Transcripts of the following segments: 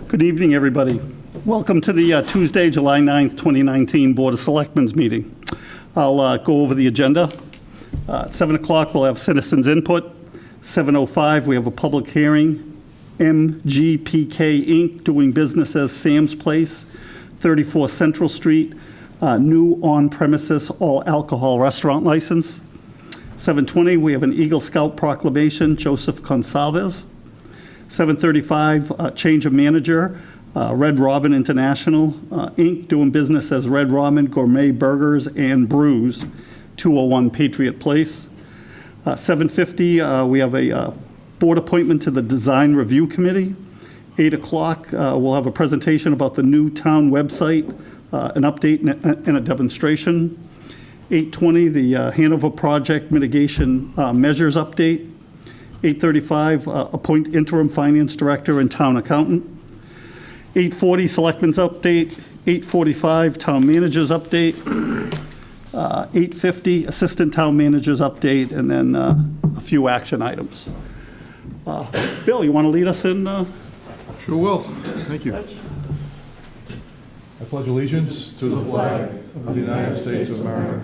Good evening, everybody. Welcome to the Tuesday, July 9th, 2019 Board of Selectmen's meeting. I'll go over the agenda. At 7 o'clock, we'll have citizens' input. 7:05, we have a public hearing. MGPK Inc., doing business as Sam's Place, 34 Central Street, new on-premises all-alcohol restaurant license. 7:20, we have an Eagle Scout proclamation, Joseph Consalves. 7:35, change of manager, Red Robin International, Inc., doing business as Red Robin Gourmet Burgers and Brews, 201 Patriot Place. 7:50, we have a board appointment to the Design Review Committee. 8 o'clock, we'll have a presentation about the new town website, an update and a demonstration. 8:20, the Hanover Project Mitigation Measures Update. 8:35, appoint interim finance director and town accountant. 8:40, selectmen's update. 8:45, town manager's update. 8:50, assistant town manager's update, and then a few action items. Bill, you want to lead us in? Sure will. Thank you. I pledge allegiance to the flag of the United States of America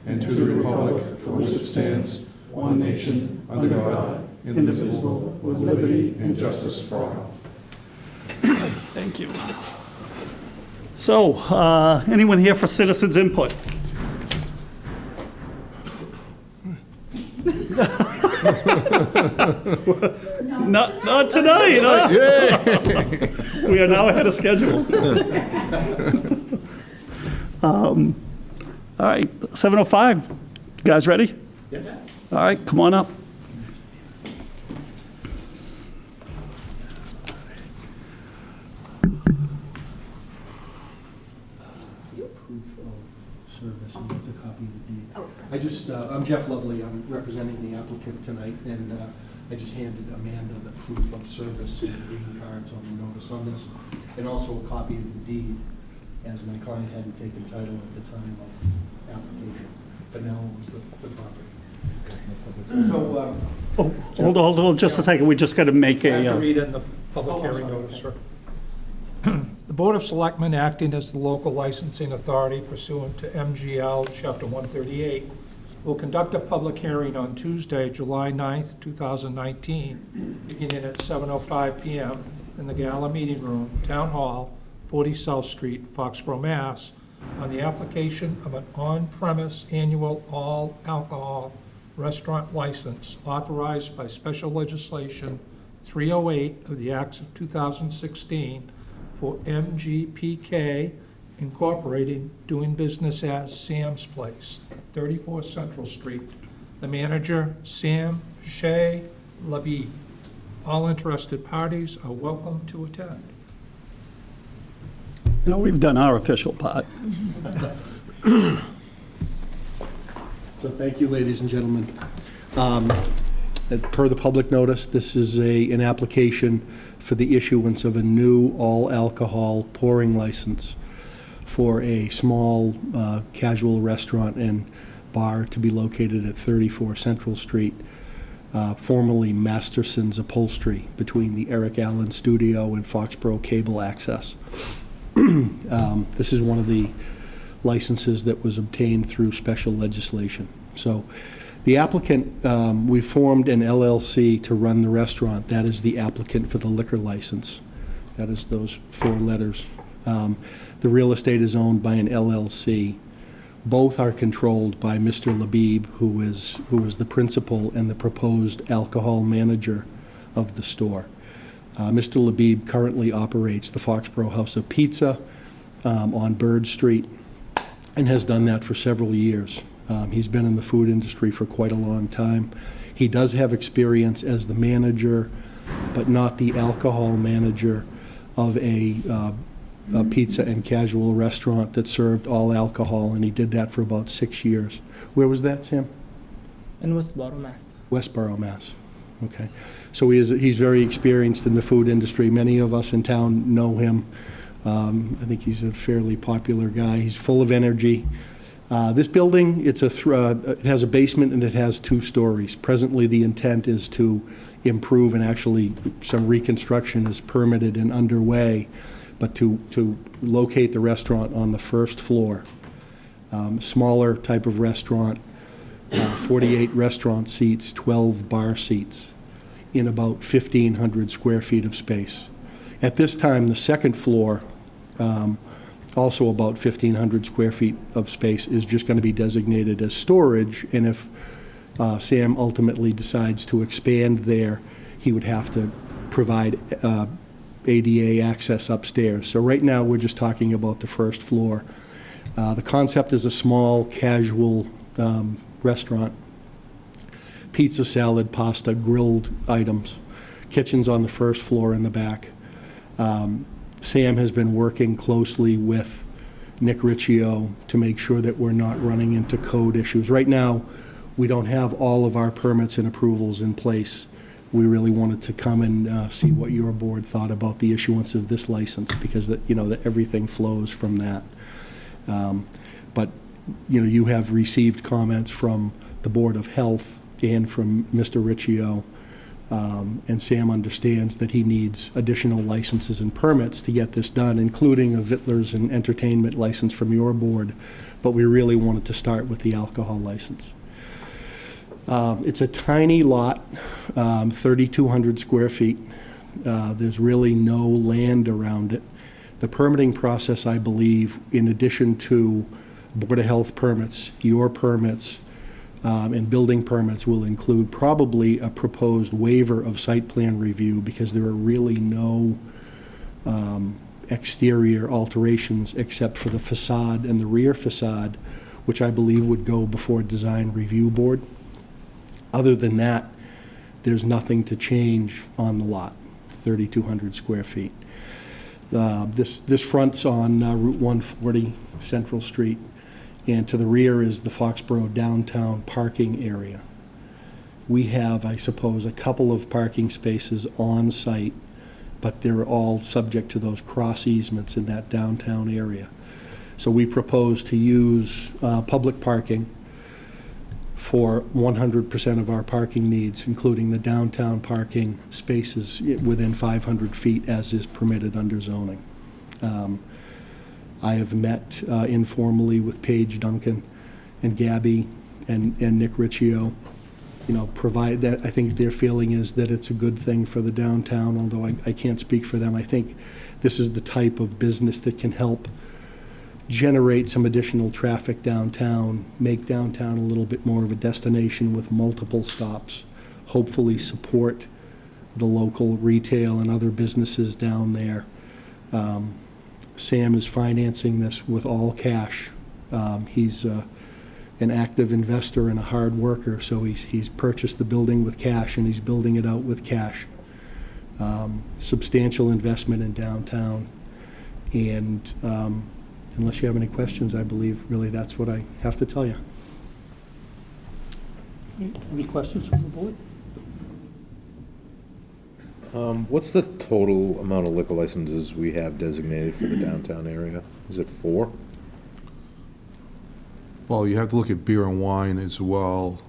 and to the republic for which it stands, one nation, under God, indivisible, with liberty and justice for all. Thank you. So, anyone here for citizens' input? Not tonight. Huh? We are now ahead of schedule. All right, 7:05. You guys ready? Yes. All right, come on up. I'm Jeff Lovely. I'm representing the applicant tonight, and I just handed Amanda the proof of service and green cards on the notice on this, and also a copy of the deed, as my client hadn't taken title at the time of application, but now it was the property. So, Hold on, just a second. We just got to make I have to a. read in the public hearing notice, sir. The Board of Selectmen, acting as the local licensing authority pursuant to MGL Chapter 138, will conduct a public hearing on Tuesday, July 9th, 2019, beginning at 7:05 p.m. in the Gala Meeting Room, Town Hall, 40 South Street, Foxborough, Mass., on the application of an on-premise annual all-alcohol restaurant license authorized by special legislation 308 of the Acts of 2016 for MGPK Incorporating, doing business as Sam's Place, 34 Central Street. The manager, Sam Shea Labib. All interested parties are welcome to attend. You know, we've done our official part. so thank you, ladies and gentlemen. Per the public notice, this is an application for the issuance of a new all-alcohol pouring license for a small casual restaurant and bar to be located at 34 Central Street, formerly Masterson's Upholstery, between the Eric Allen Studio and Foxborough Cable Access. This is one of the licenses that was obtained through special legislation. So the applicant, we formed an LLC to run the restaurant. That is the applicant for the liquor license. That is those 4 letters. The real estate is owned by an LLC. Both are controlled by Mr. Labib, who is the principal and the proposed alcohol manager of the store. Mr. Labib currently operates the Foxborough House of Pizza on Bird Street and has done that for several years. He's been in the food industry for quite a long time. He does have experience as the manager, but not the alcohol manager of a pizza and casual restaurant that served all alcohol, and he did that for about 6 years. Where was that, Sam? In Westboro, Mass. Westboro, Mass. Okay. So he's very experienced in the food industry. Many of us in town know him. I think he's a fairly popular guy. He's full of energy. This building, it has a basement and it has 2 stories. Presently, the intent is to improve, and actually some reconstruction is permitted and underway, but to locate the restaurant on the first floor. Smaller type of restaurant, 48 restaurant seats, 12 bar seats, in about 1,500 square feet of space. At this time, the second floor, also about 1,500 square feet of space, is just going to be designated as storage, and if Sam ultimately decides to expand there, he would have to provide ADA access upstairs. So right now, we're just talking about the first floor. The concept is a small, casual restaurant. Pizza, salad, pasta, grilled items. Kitchen's on the first floor in the back. Sam has been working closely with Nick Riccio to make sure that we're not running into code issues. Right now, we don't have all of our permits and approvals in place. We really wanted to come and see what your board thought about the issuance of this license, because that everything flows from that. But you have received comments from the Board of Health and from Mr. Riccio, and Sam understands that he needs additional licenses and permits to get this done, including a Vittler's and entertainment license from your board, but we really wanted to start with the alcohol license. It's a tiny lot, 3,200 square feet. There's really no land around it. The permitting process, I believe, in addition to Board of Health permits, your permits, and building permits, will include probably a proposed waiver of site plan review, because there are really no exterior alterations except for the facade and the rear facade, which I believe would go before Design Review Board. Other than that, there's nothing to change on the lot, 3,200 square feet. This fronts on Route 140, Central Street, and to the rear is the Foxborough downtown parking area. We have, I suppose, a couple of parking spaces on site, but they're all subject to those cross easements in that downtown area. So we propose to use public parking for 100% of our parking needs, including the downtown parking spaces within 500 feet, as is permitted under zoning. I have met informally with Paige Duncan and Gabby and Nick Riccio. Provide that. I think their feeling is that it's a good thing for the downtown, although I can't speak for them. I think this is the type of business that can help generate some additional traffic downtown, make downtown a little bit more of a destination with multiple stops, hopefully support the local retail and other businesses down there. Sam is financing this with all cash. He's an active investor and a hard worker, so he's purchased the building with cash and he's building it out with cash. Substantial investment in downtown, and unless you have any questions, I believe really that's what I have to tell you. Any questions from the board? What's the total amount of liquor licenses we have designated for the downtown area? Is it 4? Well, you have to look at beer and wine as well.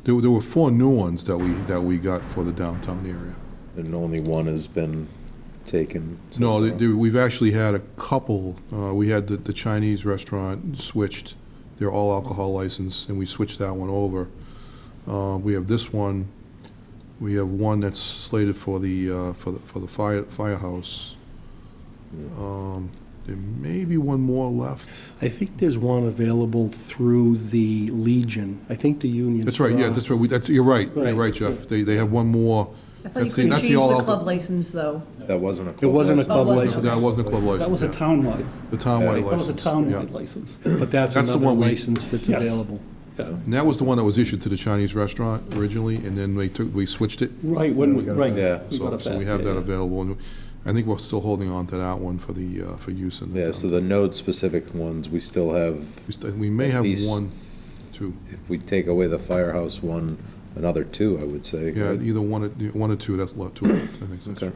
There were 4 new ones that we got for the downtown area. And only one has been taken? so No, far? we've actually had a couple. We had the Chinese restaurant switched their all alcohol license, and we switched that one over. We have this one. We have one that's slated for the firehouse. There may be one more left. I think there's one available through the Legion. I think the Union. That's right. Yeah, that's right. You're right. You're right, Jeff. They have one more. I thought you could change the club license, though. That wasn't a club. It wasn't a club Oh, license. That wasn't a club license. That was a yeah. townwide. The townwide Yeah. That was a license. townwide yeah. license. But that's That's the another one we- license that's Yes. available. Yeah. And that was the one that was issued to the Chinese restaurant originally, and then we switched it. Right, when we, right. Yeah. we got it So we back, have yeah, that yeah. available, and I think we're still holding on to that one for use in the. Yeah, so the node-specific ones, we still have, We may have These- 1, 2. if we take away the firehouse one, another 2, I would say. Yeah, either one or 2, that's left, 2, I think so. Okay.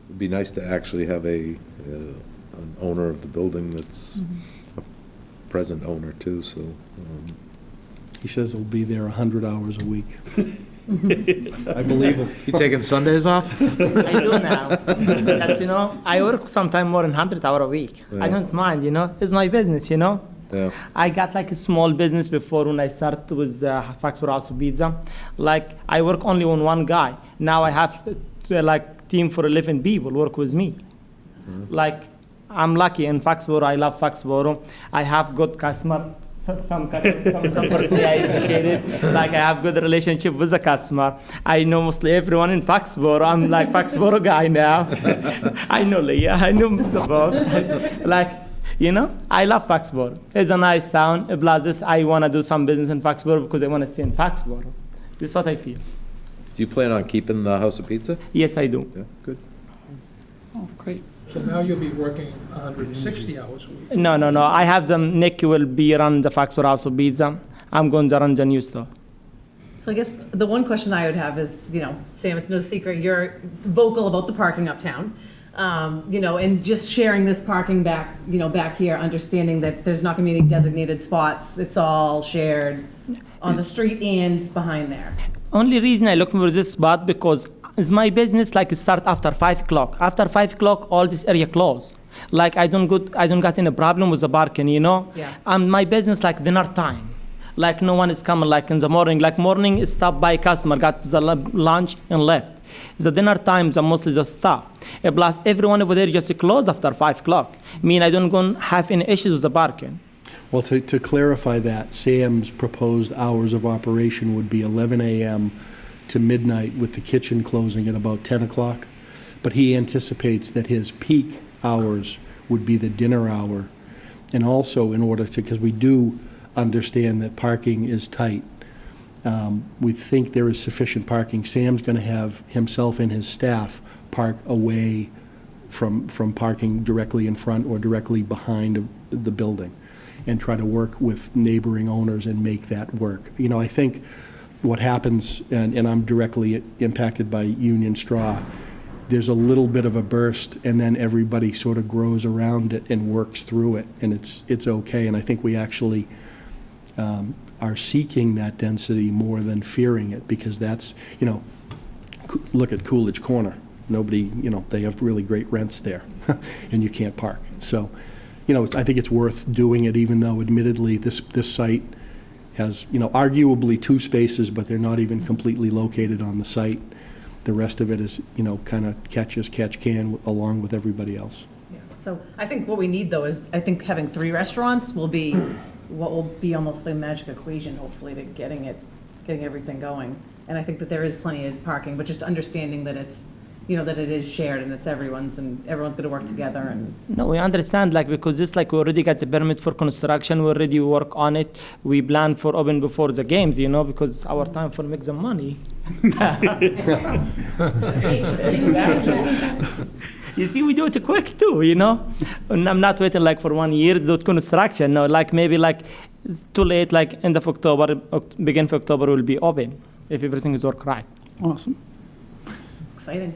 It'd be nice to actually have a an owner of the building that's a present owner too, so. He says he'll be there 100 hours a week. I believe him. You taking Sundays off? I do now. Because, I work sometime more than 100 hours a week. Yeah. I don't mind, It's my business, Yeah. I got like a small business before when I started with Foxborough House of Pizza. Like, I work only on one guy. Now I have team for 11 people work with me. Like, I'm lucky in Foxborough. I love Foxborough. I have good customer. Some customers come support me. I appreciate it. Like, I have good relationship with the customer. I know mostly everyone in Foxborough. I'm like Foxborough guy now. I know Leah. I know the boss. I love Foxborough. It's a nice town. Plus, this, I want to do some business in Foxborough because I want to stay in Foxborough. This is what I feel. Do you plan on keeping the House of Pizza? Yes, I do. Yeah, good. Oh, great. So now you'll be working 160 hours a week. No. I have them. Nick will be run the Foxborough House of Pizza. I'm going to run the new store. So I guess the one question I would have is, Sam, it's no secret, you're vocal about the parking uptown. And just sharing this parking back here, understanding that there's not gonna be any designated spots. It's all shared on the street and behind there. Only reason I looking for this spot because it's my business start after 5 o'clock. After 5 o'clock, all this area closed. Like I don't got any problem with the parking, Yeah. My business dinner time. Like no one is coming in the morning. Like morning is stopped by customer, got the lunch and left. The dinner time is mostly just stop. Plus everyone over there just close after 5 o'clock. I don't gonna have any issues with the parking. Well, to clarify that, Sam's proposed hours of operation would be 11 a.m. to midnight with the kitchen closing at about 10 o'clock. But he anticipates that his peak hours would be the dinner hour. And also in order to, because we do understand that parking is tight, we think there is sufficient parking. Sam's going to have himself and his staff park away from parking directly in front or directly behind the building and try to work with neighboring owners and make that work. I think what happens, and I'm directly impacted by Union Straw, there's a little bit of a burst and then everybody sort of grows around it and works through it, and it's okay. And I think we actually are seeking that density more than fearing it, because that's, look at Coolidge Corner. Nobody, they have really great rents there and you can't park. So, I think it's worth doing it, even though admittedly this site has, arguably 2 spaces, but they're not even completely located on the site. The rest of it is, kind of catch can along with everybody else. Yeah. So I think what we need though is, I think having 3 restaurants will be what will be almost the magic equation, hopefully, to getting everything going. And I think that there is plenty of parking, but just understanding that it's, that it is shared and it's everyone's going to work together. And No, we understand, because this, we already got the permit for construction, we already work on it. We plan for open before the games, because it's our time for make some money. You see, we do it quick too, And I'm not waiting for 1 year to do construction. No, maybe too late, end of October, beginning of October will be open if everything is work right. Awesome. exciting.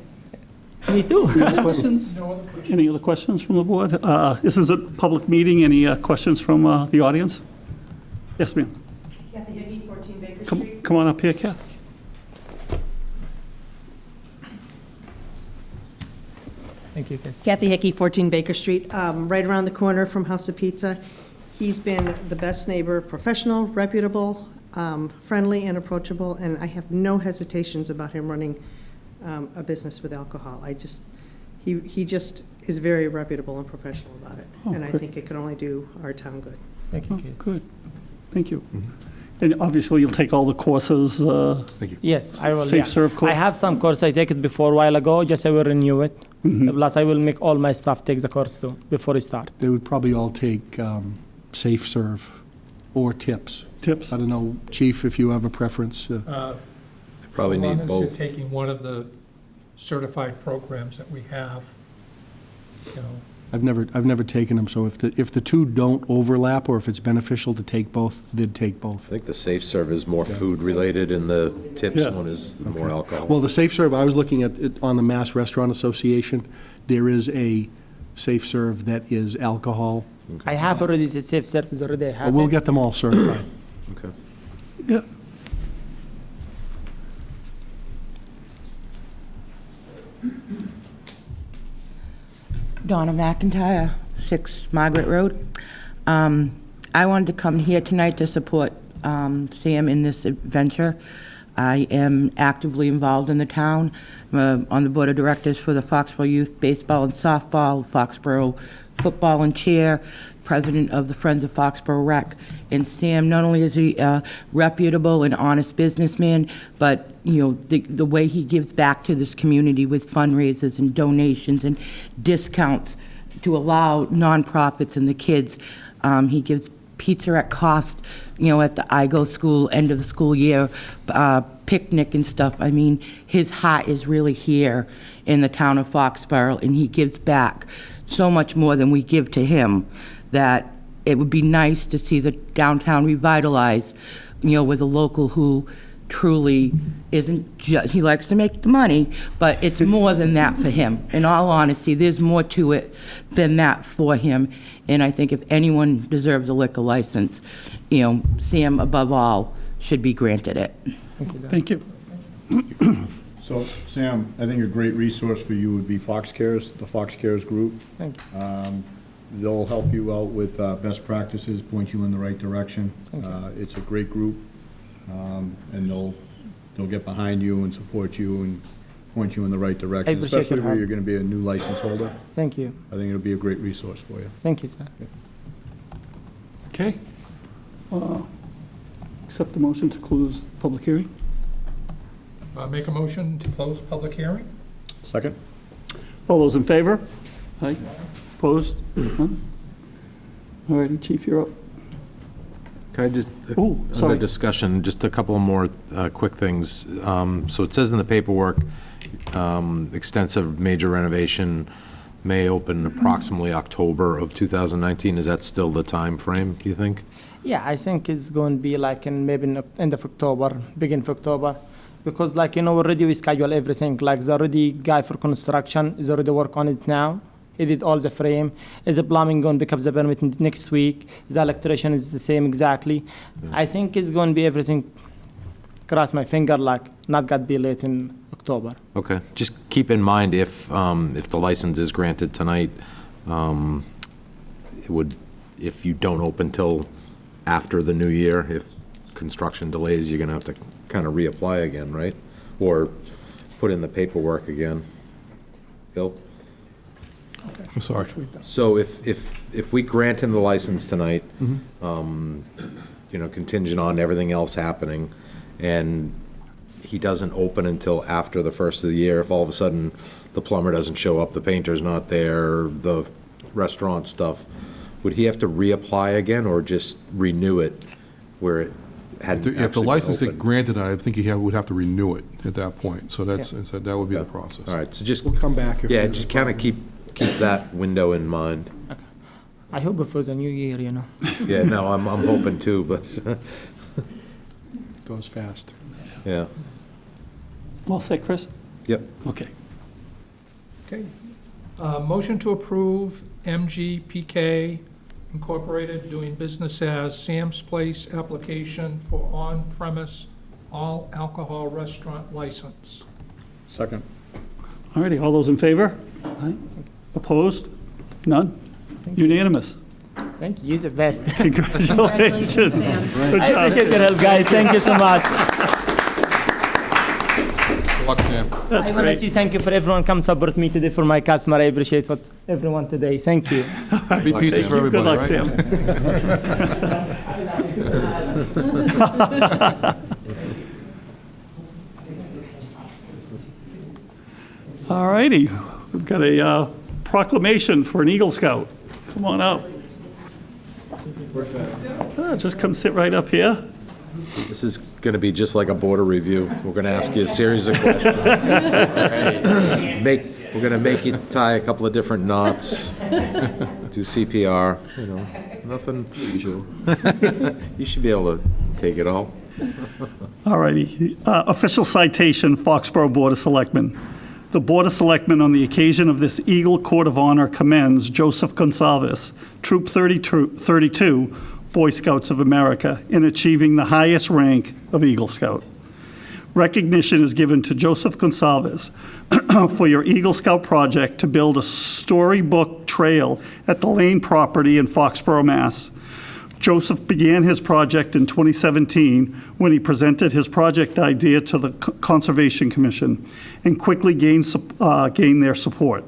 Me too. Any other questions? No other questions? Any other questions from the board? This is a public meeting. Any questions from the audience? Yes, ma'am. Kathy Hickey, 14 Baker Street. Come on up here, Kathy. Thank you, guys. Kathy Hickey, 14 Baker Street, right around the corner from House of Pizza. He's been the best neighbor, professional, reputable, friendly, and approachable, and I have no hesitations about him running a business with alcohol. He just is very reputable and professional about it, Oh, and I great. think it can only do our town good. Thank you, Oh, Kate. good. Thank you. And obviously, you'll take all the courses. Yes, I will. Safe yeah. serve course? I have some course I take it before a while ago. Just I will renew it. Plus, I will make all my staff take the course too before I start. They would probably all take safe serve or tips. Tips? I don't know, Chief, if you have a preference. Probably So long need as both. you're taking one of the certified programs that we have, you know, I've never taken them, so if the two don't overlap, or if it's beneficial to take both, they'd take I both. think the safe serve is more food related and the tips Yeah. one is more alcohol. Well, the safe serve, I was looking at it on the Mass Restaurant Association. There is a safe serve that is alcohol. I have already the safe service already. I have We'll it. get them all certified. Okay. Yeah. Donna McIntyre, 6 Margaret Road. I wanted to come here tonight to support Sam in this adventure. I am actively involved in the town. I'm on the board of directors for the Foxborough Youth Baseball and Softball, Foxborough Football and Cheer, president of the Friends of Foxborough Rec. And Sam, not only is he a reputable and honest businessman, but, you know, the way he gives back to this community with fundraisers and donations and discounts to allow nonprofits and the kids. He gives pizza at cost, you know, at the IGO school, end of the school year, picnic and stuff. I mean, his heart is really here in the town of Foxborough, and he gives back so much more than we give to him, that it would be nice to see the downtown revitalized, you know, with a local who truly isn't just, he likes to make the money, but it's more than that for him. In all honesty, there's more to it than that for him. And I think if anyone deserves a liquor license, you know, Sam above all should be granted it. Thank you. So, Sam, I think a great resource for you would be Fox Cares, the Fox Cares group. Thank you. They'll help you out with best practices, point you in the right direction. Thank you. It's a great group, and they'll get behind you and support you and point you in the right direction, appreciate especially your where help. you're going to be a new license holder. Thank you. I think it'll be a great resource for you. Thank you, sir. Okay. Accept the motion to close public hearing. Make a motion to close public hearing? Second? All those in favor? Aye. Opposed? None? All righty, Chief, you're up. Can I just, Oh, under sorry. discussion, just a couple more quick things. So it says in the paperwork, extensive major renovation may open approximately October of 2019. Is that still the time frame, do you think? Yeah, I think it's going to be like in maybe in the end of October, begin of October. Because like, you know, already we schedule everything. Like the already guy for construction is already work on it now. He did all the frame. Is the plumbing going to pick up the permit next week? The electrician is the same exactly. I think it's going to be everything, cross my finger, like not got to be late in October. Okay, just keep in mind if the license is granted tonight, it would, if you don't open till after the new year, if construction delays, you're gonna have to kind of reapply again, right? Or put in the paperwork again. Bill? I'm sorry. So if we grant him the license tonight, you know, contingent on everything else happening, and he doesn't open until after the first of the year, if all of a sudden the plumber doesn't show up, the painter's not there, the restaurant stuff, would he have to reapply again or just renew it where it hadn't If the actually been license is opened? granted, I think he would have to renew it at that point. So that would be the process. All right, so just, We'll come back if. yeah, there's a just kind of keep that window in mind. I hope before the new year, you know. Yeah, no, I'm hoping too, but, Goes fast. yeah, All set, Chris? yep. Okay. Okay. Motion to approve MGPK Incorporated doing business as Sam's Place application for on-premise all alcohol restaurant license. Second. All righty, all those in favor? Aye. Opposed? None? Unanimous. Thank you, you're the best. Congratulations. Sam. Good I job. appreciate your help, guys. Thank you so much. Good luck, Sam. That's I want to great. say thank you for everyone come support me today for my customer. I appreciate what everyone today. Thank you. Big pizzas for Good luck, everybody, right? Sam. All righty, we've got a proclamation for an Eagle Scout. Come on up. Just come sit right up here. This is going to be just like a border review. We're going to ask you a series of questions. We're going to make you tie a couple of different knots, do CPR, you know, nothing usual. You should be able to take it all. All righty. Official citation, Foxborough Board of Selectmen. The Board of Selectmen, on the occasion of this Eagle Court of Honor, commends Joseph Gonsalves, Troop 32, Boy Scouts of America, in achieving the highest rank of Eagle Scout. Recognition is given to Joseph Gonsalves for your Eagle Scout project to build a storybook trail at the Lane property in Foxborough, Mass. Joseph began his project in 2017 when he presented his project idea to the Conservation Commission and quickly gained their support.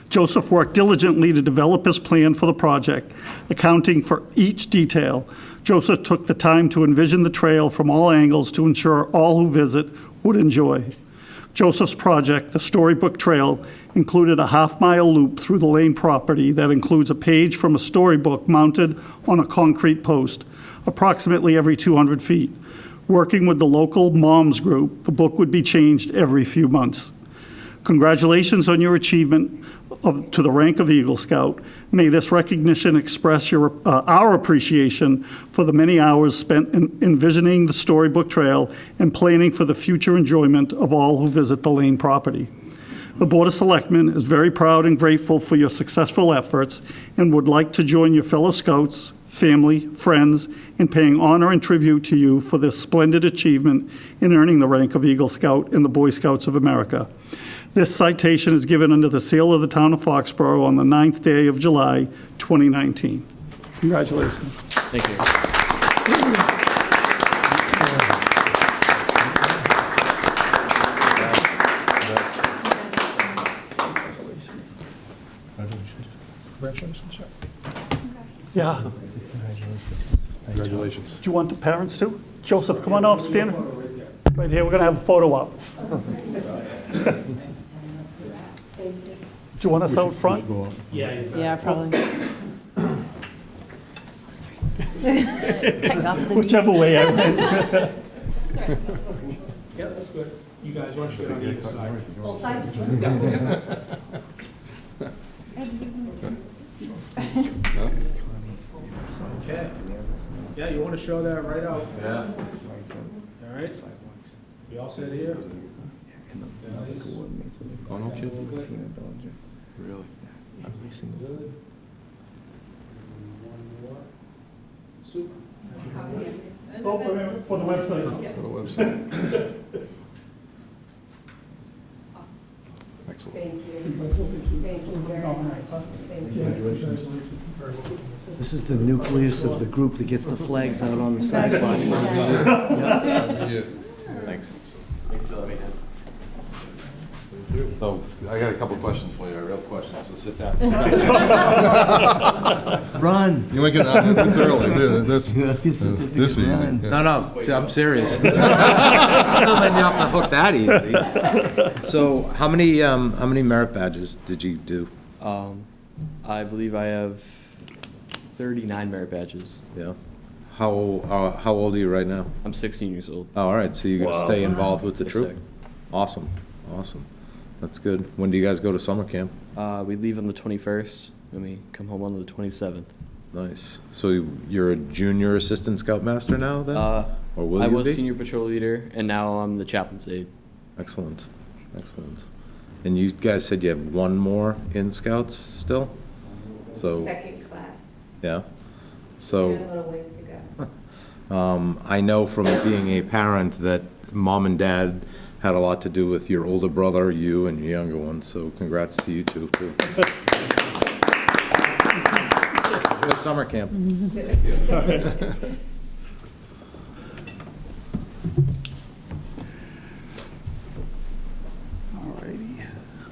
Joseph worked diligently to develop his plan for the project, accounting for each detail. Joseph took the time to envision the trail from all angles to ensure all who visit would enjoy. Joseph's project, the Storybook Trail, included a half-mile loop through the Lane property that includes a page from a storybook mounted on a concrete post, approximately every 200 feet. Working with the local moms group, the book would be changed every few months. Congratulations on your achievement to the rank of Eagle Scout. May this recognition express our appreciation for the many hours spent envisioning the Storybook Trail and planning for the future enjoyment of all who visit the Lane property. The Board of Selectmen is very proud and grateful for your successful efforts and would like to join your fellow Scouts, family, friends in paying honor and tribute to you for this splendid achievement in earning the rank of Eagle Scout in the Boy Scouts of America. This citation is given under the seal of the town of Foxborough on the 9th day of July, 2019. Congratulations. Thank you. Congratulations, sir. Yeah. Congratulations. Do you want the parents too? Joseph, come on off, stand right here. We're going to have a photo op. Do you want us out front? Yeah, probably. Whichever way I went. Yeah, that's good. You guys, why don't you get on either side? Both sides? Okay. Yeah, you want to show that right out? Yeah. All right. We all sit here? Oh, no kidding. Really? Good. Super. Oh, for the website. For the website. Excellent. Thank you. Thank you very much. Thank you. This is the nucleus of the group that gets the flags out on the sidewalks. Yeah. Thanks. So, I got a couple questions for you, real questions, so sit down. Run. You might get out this early. This easy. Run. Yeah. No, see, I'm serious. I'm not letting you off the hook that easy. So, how many merit badges did you do? I believe I have 39 merit badges. Yeah. How old are you right now? I'm 16 years old. Oh, all right, so you're gonna stay involved with the Yes, troop? sir. Awesome, awesome. That's good. When do you guys go to summer camp? We leave on the 21st, and we come home on the 27th. Nice. So you're a junior assistant scoutmaster now then? Or will I you was be? senior patrol leader, and now I'm the chaplain's aide. Excellent, excellent. And you guys said you have one more in scouts still? So, Second class. yeah. We So. have a little ways to go. I know from being a parent that mom and dad had a lot to do with your older brother, you, and your younger one, so congrats to you two, too. Good summer camp.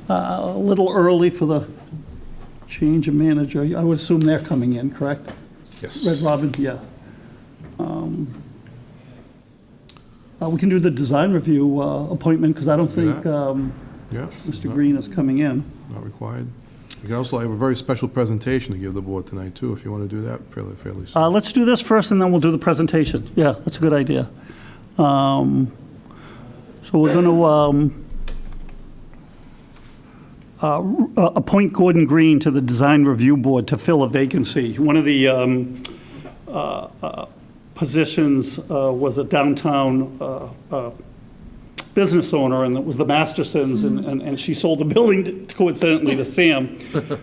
A little early for the change of manager. I would assume they're coming in, correct? Yes. Red Robin, yeah. We can do the design review appointment, because I don't think Yeah. Mr. Green is coming in. Not required. You can also have a very special presentation to give the board tonight, too, if you want to do that fairly soon. Let's do this first, and then we'll do the presentation. Yeah, that's a good idea. So we're going to appoint Gordon Green to the Design Review Board to fill a vacancy. One of the positions was a downtown business owner, and it was the Mastersons, and she sold the building coincidentally to Sam.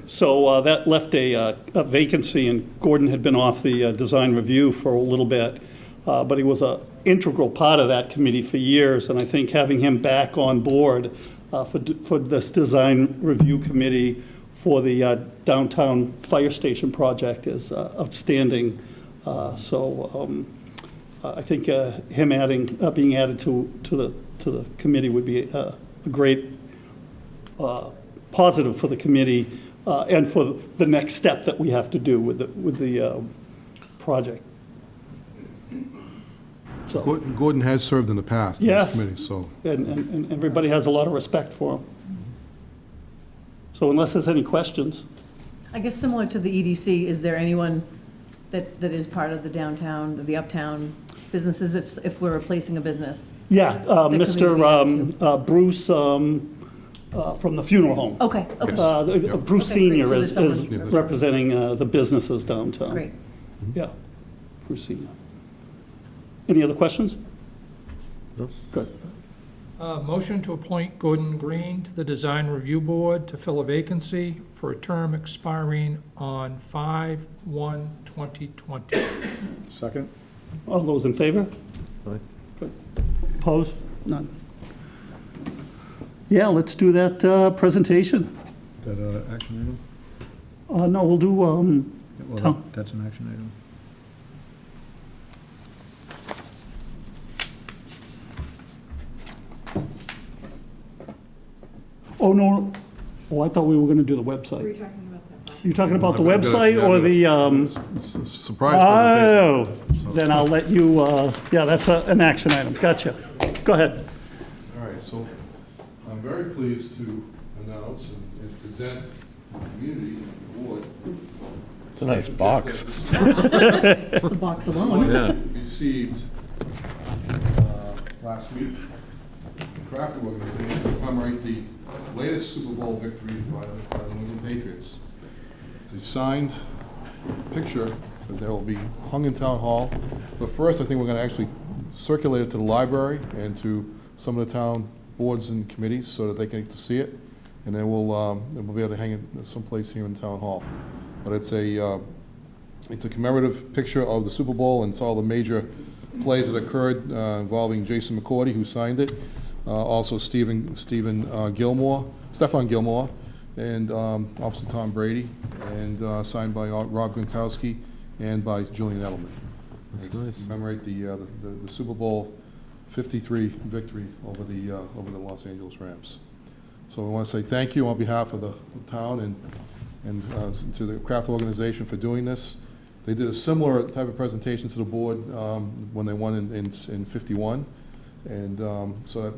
So that left a vacancy, and Gordon had been off the design review for a little bit. But he was an integral part of that committee for years, and I think having him back on board for this design review committee for the downtown fire station project is outstanding. I think him being added to the committee would be a great positive for the committee and for the next step that we have to do with the project. So, Gordon has served in the past in yes, this committee, so. and everybody has a lot of respect for him. So unless there's any questions. I guess similar to the EDC, is there anyone that is part of the downtown, the uptown businesses if we're replacing a business? Yeah, could we be Mr. Bruce from the funeral home. Okay, okay. Bruce Okay, great. Senior So is there's someone- representing the businesses downtown. Great. Yeah, Bruce Senior. Any other questions? No. Good. Motion to appoint Gordon Green to the Design Review Board to fill a vacancy for a term expiring on 5/1/2020. Second? All those in favor? Aye. Good. Opposed? None. Yeah, let's do that presentation. That action item? No, we'll do, Well, Tom. that's an action item. oh, no, I thought we were going to do the website. Were you talking about that? You talking about the I've got it, website yeah, or I've the, It's a surprise oh, presentation. then I'll let you, yeah, that's an action item. Gotcha. Go ahead. All right, so I'm very pleased to announce and present to the community and the board. It's a nice box. Just the box alone. Yeah. Received last week, the Craft Organization to commemorate the latest Super Bowl victory by the New England Patriots. It's a signed picture that will be hung in Town Hall. But first, I think we're going to actually circulate it to the library and to some of the town boards and committees so that they can get to see it. And then we'll be able to hang it someplace here in Town Hall. But it's a commemorative picture of the Super Bowl, and it's all the major plays that occurred involving Jason McCourty, who signed it. Also Stefan Gilmore, and Officer Tom Brady, and signed by Rob Gronkowski and by Julian Edelman. That's nice. Commemorate the Super Bowl 53 victory over the Los Angeles Rams. So I want to say thank you on behalf of the town and to the Craft Organization for doing this. They did a similar type of presentation to the board when they won in 51. And so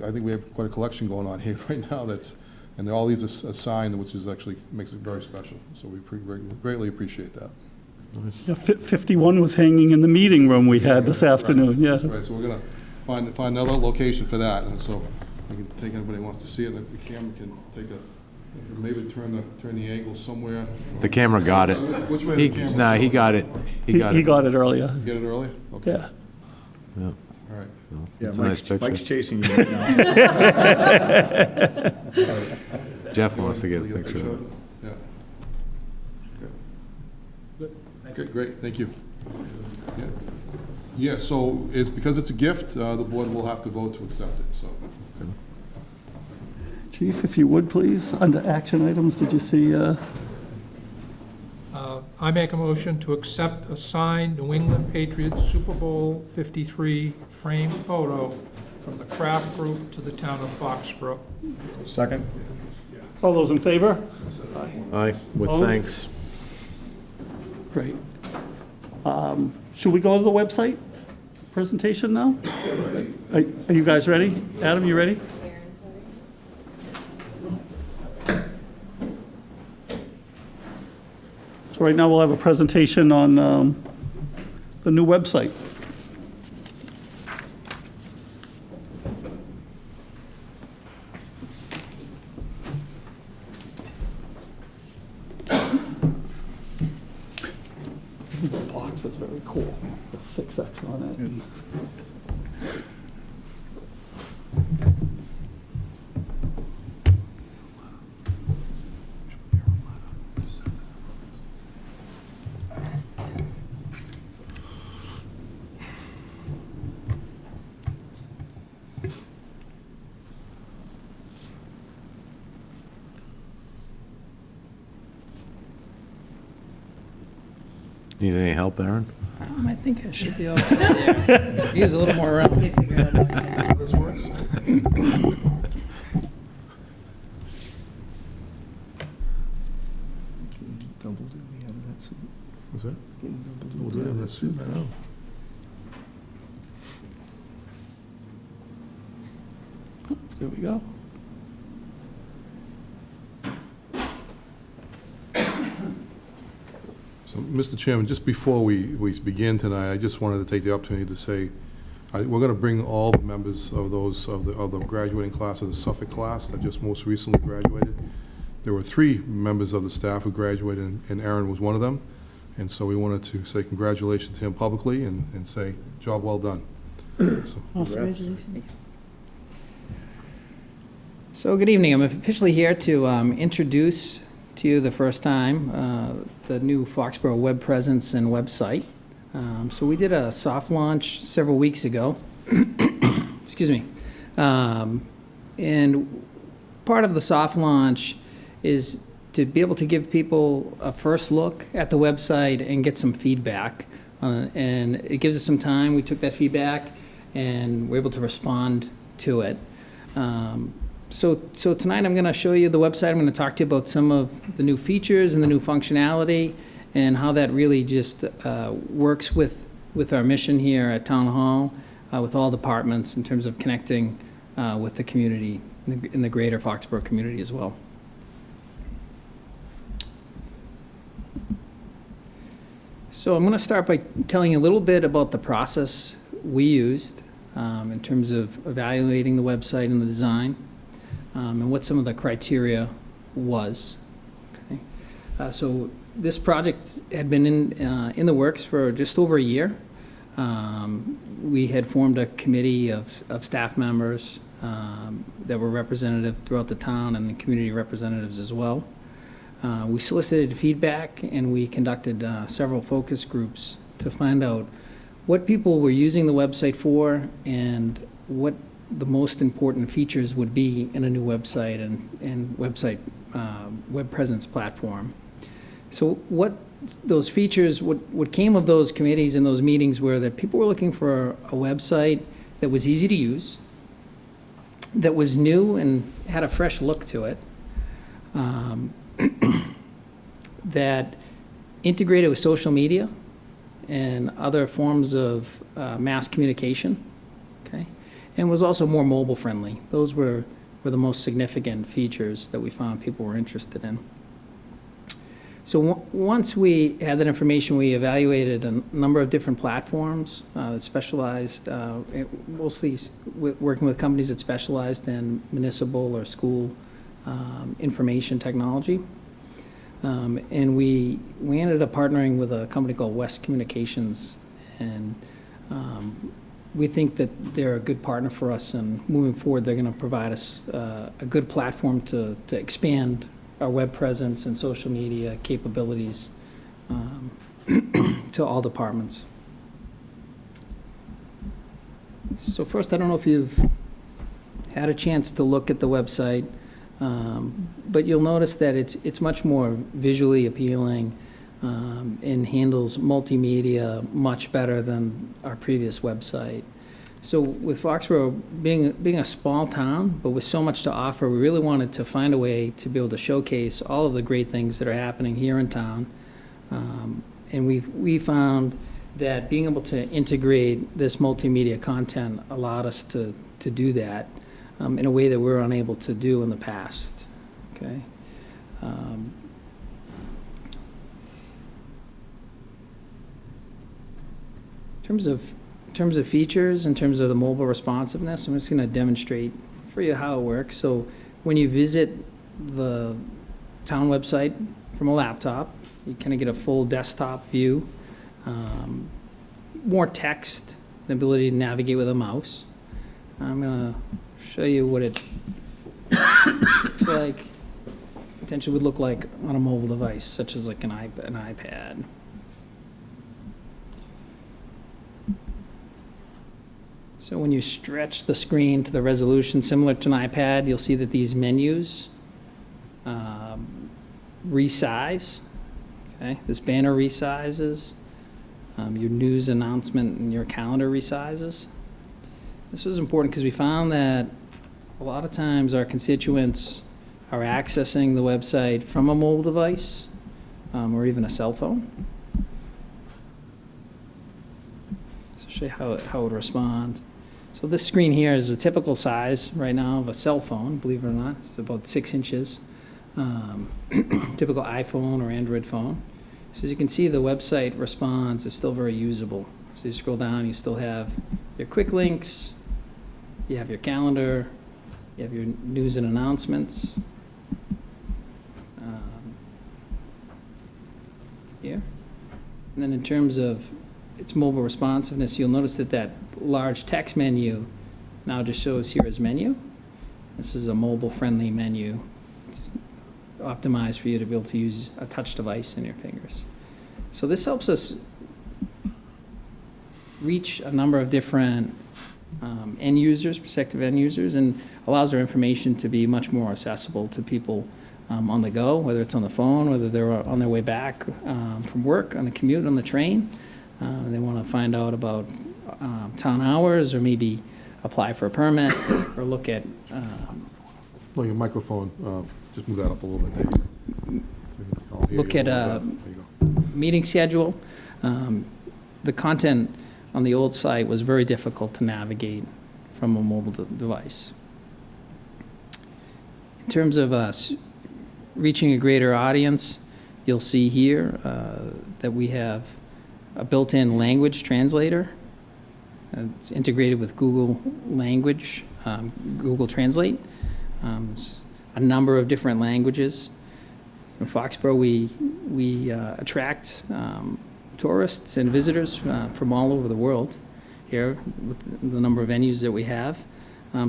I think we have quite a collection going on here right now and all these are signed, which is actually makes it very special. So we greatly appreciate that. Yeah, 51 was hanging in the meeting room we had this afternoon, yeah. That's right, so we're going to find another location for that, and so we can take anybody who wants to see it, and the camera can take maybe turn the angle somewhere. The camera got it. Which way the camera? Nah, he got it. He got it earlier, You get it early? Okay. yeah. Yeah. All right. Yeah, It's a nice picture. Mike's chasing you right now. Jeff wants to get a Get picture of it. Yeah. Okay, great, thank you. Yeah, so because it's a gift, the board will have to vote to accept it, so. Chief, if you would, please, under action items, did you see, I make a motion to accept a signed New England Patriots Super Bowl 53 framed photo from the Kraft Group to the town of Foxborough. Second? all those in favor? Aye, with Opposed? thanks. Great. Should we go to the website presentation now? Are you guys ready? Adam, you ready? So right now we'll have a presentation on the new website. The box is very cool. The 6X on it. Need any help, Aaron? I think I should be able to there. He is a little more around. This works? What's that? Oh, yeah, that's it, I know. There we go. So, Mr. Chairman, just before we begin tonight, I just wanted to take the opportunity to say, we're going to bring all the members of the graduating class of the Suffolk class that just most recently graduated. There were 3 members of the staff who graduated, and Aaron was one of them. And so we wanted to say congratulations to him publicly and say, job well done. So, Congratulations. So good evening. I'm officially here to introduce to you the first time the new Foxborough web presence and website. So we did a soft launch several weeks ago. Excuse me. And part of the soft launch is to be able to give people a first look at the website and get some feedback. And it gives us some time. We took that feedback and we're able to respond to it. So tonight I'm going to show you the website. I'm going to talk to you about some of the new features and the new functionality and how that really just works with our mission here at Town Hall, with all departments in terms of connecting with the community, in the greater Foxborough community as well. So I'm going to start by telling you a little bit about the process we used in terms of evaluating the website and the design, and what some of the criteria was. Okay. So this project had been in the works for just over a year. We had formed a committee of staff members that were representative throughout the town and the community representatives as well. We solicited feedback and we conducted several focus groups to find out what people were using the website for and what the most important features would be in a new website and website web presence platform. So what those features, what came of those committees and those meetings were that people were looking for a website that was easy to use, that was new and had a fresh look to it, that integrated with social media and other forms of mass communication, okay, and was also more mobile friendly. Those were the most significant features that we found people were interested in. So once we had that information, we evaluated a number of different platforms that specialized, mostly working with companies that specialized in municipal or school information technology. And we ended up partnering with a company called West Communications, and we think that they're a good partner for us, and moving forward they're going to provide us a good platform to expand our web presence and social media capabilities to all departments. So first, I don't know if you've had a chance to look at the website, but you'll notice that it's much more visually appealing and handles multimedia much better than our previous website. So with Foxborough being a small town, but with so much to offer, we really wanted to find a way to be able to showcase all of the great things that are happening here in town. And we found that being able to integrate this multimedia content allowed us to do that in a way that we were unable to do in the past. Okay. In terms of features, in terms of the mobile responsiveness, I'm just going to demonstrate for you how it works. So when you visit the town website from a laptop, you kind of get a full desktop view, more text, an ability to navigate with a mouse. I'm going to show you what it looks like, potentially would look like on a mobile device, such as like an iPad. So when you stretch the screen to the resolution similar to an iPad, you'll see that these menus resize. Okay, this banner resizes. your news announcement, and your calendar resizes. This was important because we found that a lot of times our constituents are accessing the website from a mobile device or even a cell phone. So I'll show you how it would respond. So this screen here is a typical size right now of a cell phone, believe it or not. It's about 6 inches. Typical iPhone or Android phone. So as you can see, the website response is still very usable. So you scroll down, you still have your quick links, you have your calendar, you have your news and announcements. Here. And then in terms of its mobile responsiveness, you'll notice that that large text menu now just shows here as menu. This is a mobile-friendly menu. It's optimized for you to be able to use a touch device in your fingers. So this helps us reach a number of different end users, prospective end users, and allows our information to be much more accessible to people on the go, whether it's on the phone, whether they're on their way back from work, on the commute, on the train. They want to find out about town hours, or maybe apply for a permit, or look at... No, your microphone, just move that up a little bit. There you go. Look at a meeting schedule. The content on the old site was very difficult to navigate from a mobile device. In terms of reaching a greater audience, you'll see here that we have a built-in language translator. It's integrated with Google Language, Google Translate. It's a number of different languages. In Foxborough, we attract tourists and visitors from all over the world here with the number of venues that we have.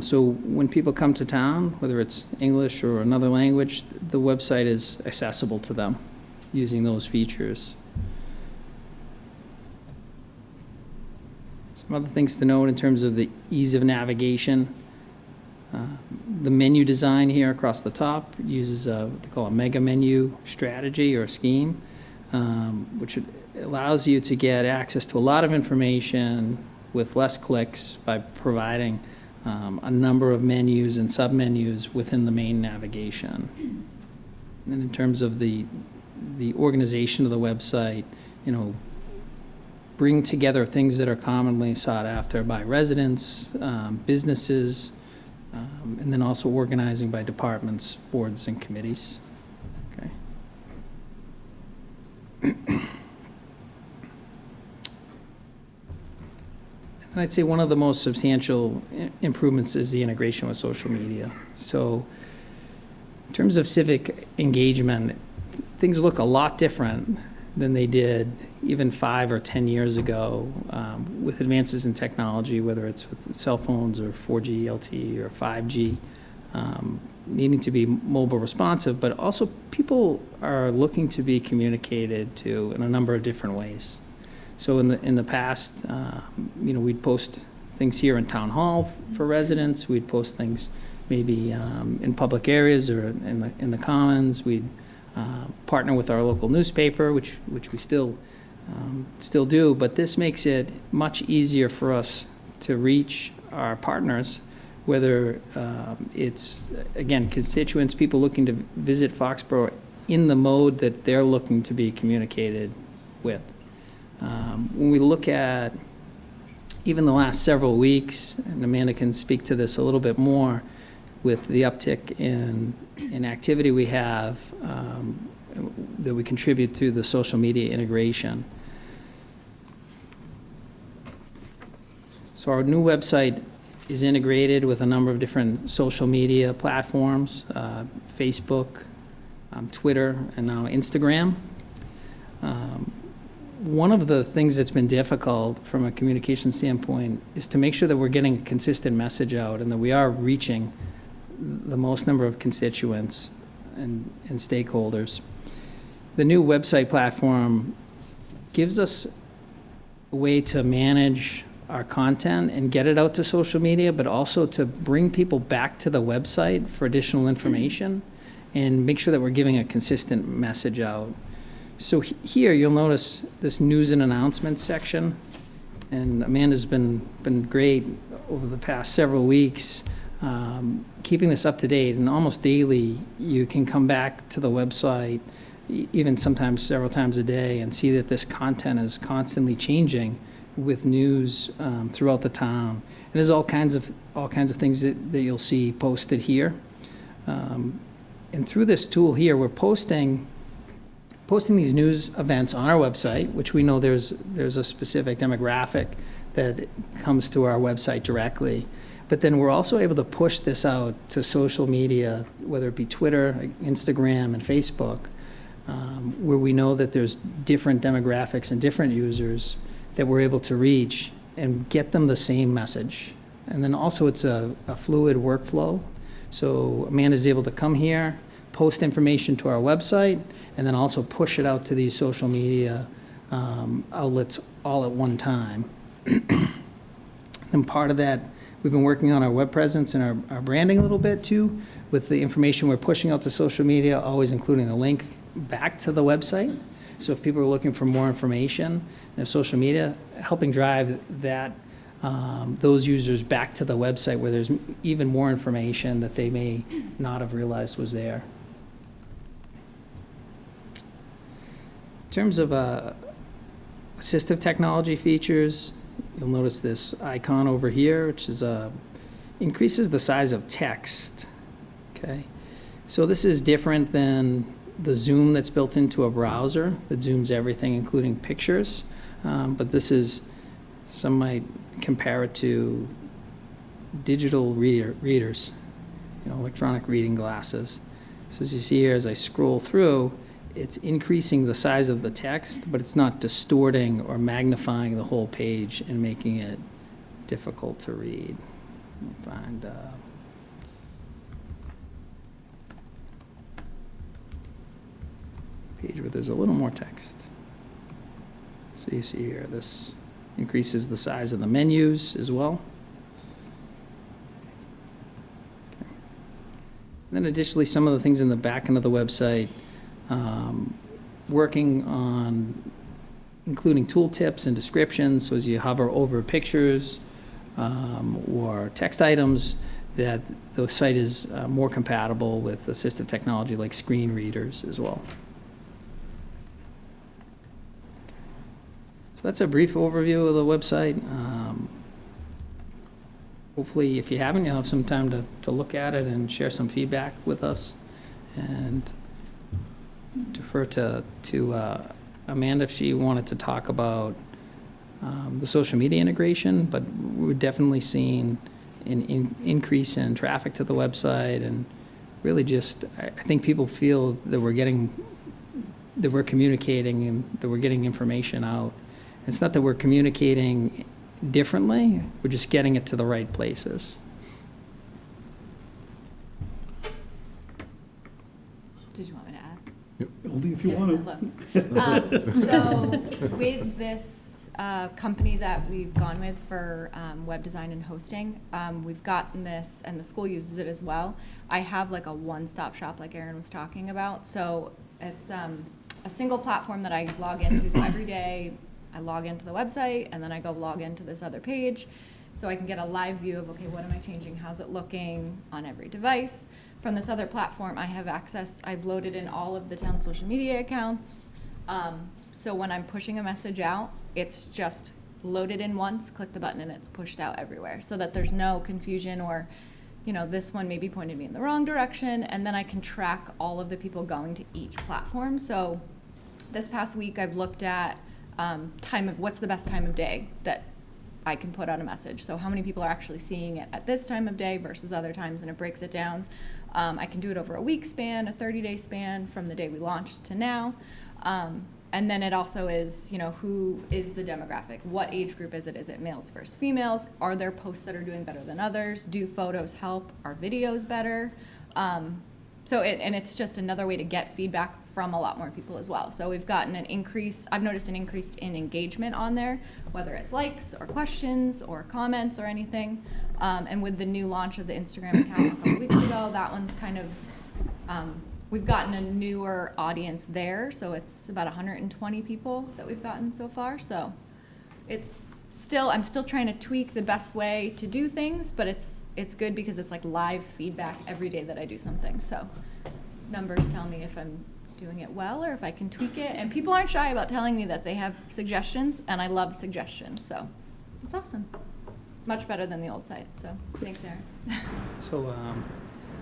So when people come to town, whether it's English or another language, the website is accessible to them using those features. Some other things to note in terms of the ease of navigation. The menu design here across the top uses what they call a mega menu strategy or scheme, which allows you to get access to a lot of information with less clicks by providing a number of menus and submenus within the main navigation. And in terms of the organization of the website, bring together things that are commonly sought after by residents, businesses, and then also organizing by departments, boards, and committees. Okay. And I'd say one of the most substantial improvements is the integration with social media. So in terms of civic engagement, things look a lot different than they did even 5 or 10 years ago with advances in technology, whether it's with cell phones or 4G LTE or 5G, needing to be mobile responsive, but also people are looking to be communicated to in a number of different ways. So in the past, we'd post things here in Town Hall for residents. We'd post things maybe in public areas or in the Commons. We'd partner with our local newspaper, which we still do. But this makes it much easier for us to reach our partners, whether it's, again, constituents, people looking to visit Foxborough in the mode that they're looking to be communicated with. When we look at even the last several weeks, and Amanda can speak to this a little bit more, with the uptick in activity we have that we contribute to the social media integration. So our new website is integrated with a number of different social media platforms, Facebook, Twitter, and now Instagram. One of the things that's been difficult from a communication standpoint is to make sure that we're getting a consistent message out and that we are reaching the most number of constituents and stakeholders. The new website platform gives us a way to manage our content and get it out to social media, but also to bring people back to the website for additional information and make sure that we're giving a consistent message out. So here, you'll notice this news and announcements section, and Amanda's been great over the past several weeks, keeping this up to date, and almost daily, you can come back to the website, even sometimes several times a day, and see that this content is constantly changing with news throughout the town. And there's all kinds of things that you'll see posted here. And through this tool here, we're posting these news events on our website, which we know there's a specific demographic that comes to our website directly. But then we're also able to push this out to social media, whether it be Twitter, Instagram, and Facebook, where we know that there's different demographics and different users that we're able to reach and get them the same message. And then also it's a fluid workflow. So Amanda's able to come here, post information to our website, and then also push it out to these social media outlets all at one time. And part of that, we've been working on our web presence and our branding a little bit too, with the information we're pushing out to social media, always including a link back to the website. So if people are looking for more information, their social media, helping drive that those users back to the website where there's even more information that they may not have realized was there. In terms of assistive technology features, you'll notice this icon over here, which is increases the size of text. Okay, so this is different than the zoom that's built into a browser that zooms everything, including pictures. But this is, some might compare it to digital readers, electronic reading glasses. So as you see here, as I scroll through, it's increasing the size of the text, but it's not distorting or magnifying the whole page and making it difficult to read. I'll find page where there's a little more text. So you see here, this increases the size of the menus as well. Okay. Then additionally, some of the things in the back end of the website, working on including tooltips and descriptions, so as you hover over pictures or text items, that the site is more compatible with assistive technology like screen readers as well. So that's a brief overview of the website. Hopefully, if you haven't, you'll have some time to look at it and share some feedback with us. And defer to Amanda if she wanted to talk about the social media integration, but we're definitely seeing an increase in traffic to the website, and really just, I think people feel that we're communicating and that we're getting information out. It's not that we're communicating differently, we're just getting it to the right places. Did you want me to add? Only if you want to. So with this company that we've gone with for web design and hosting, we've gotten this, and the school uses it as well. I have like a one-stop shop like Erin was talking about. So it's a single platform that I log into. So every day I log into the website and then I go log into this other page. So I can get a live view of, okay, what am I changing? How's it looking on every device? From this other platform, I have access, I've loaded in all of the town's social media accounts. So when I'm pushing a message out, it's just loaded in once, click the button, and it's pushed out everywhere, so that there's no confusion or, this one maybe pointed me in the wrong direction, and then I can track all of the people going to each platform. So this past week, I've looked at what's the best time of day that I can put out a message. So how many people are actually seeing it at this time of day versus other times, and it breaks it down. I can do it over a week span, a 30-day span from the day we launched to now. And then it also is, who is the demographic? What age group is it? Is it males versus females? Are there posts that are doing better than others? Do photos help? Are videos better? And it's just another way to get feedback from a lot more people as well. So we've gotten an increase, I've noticed an increase in engagement on there, whether it's likes or questions or comments or anything. And with the new launch of the Instagram account a couple weeks ago, that one's kind of we've gotten a newer audience there, so it's about 120 people that we've gotten so far, so it's still, I'm still trying to tweak the best way to do things, but it's good because it's like live feedback every day that I do something, so numbers tell me if I'm doing it well or if I can tweak it, and people aren't shy about telling me that they have suggestions, and I love suggestions, so it's awesome. Much better than the old site, so thanks, Aaron. So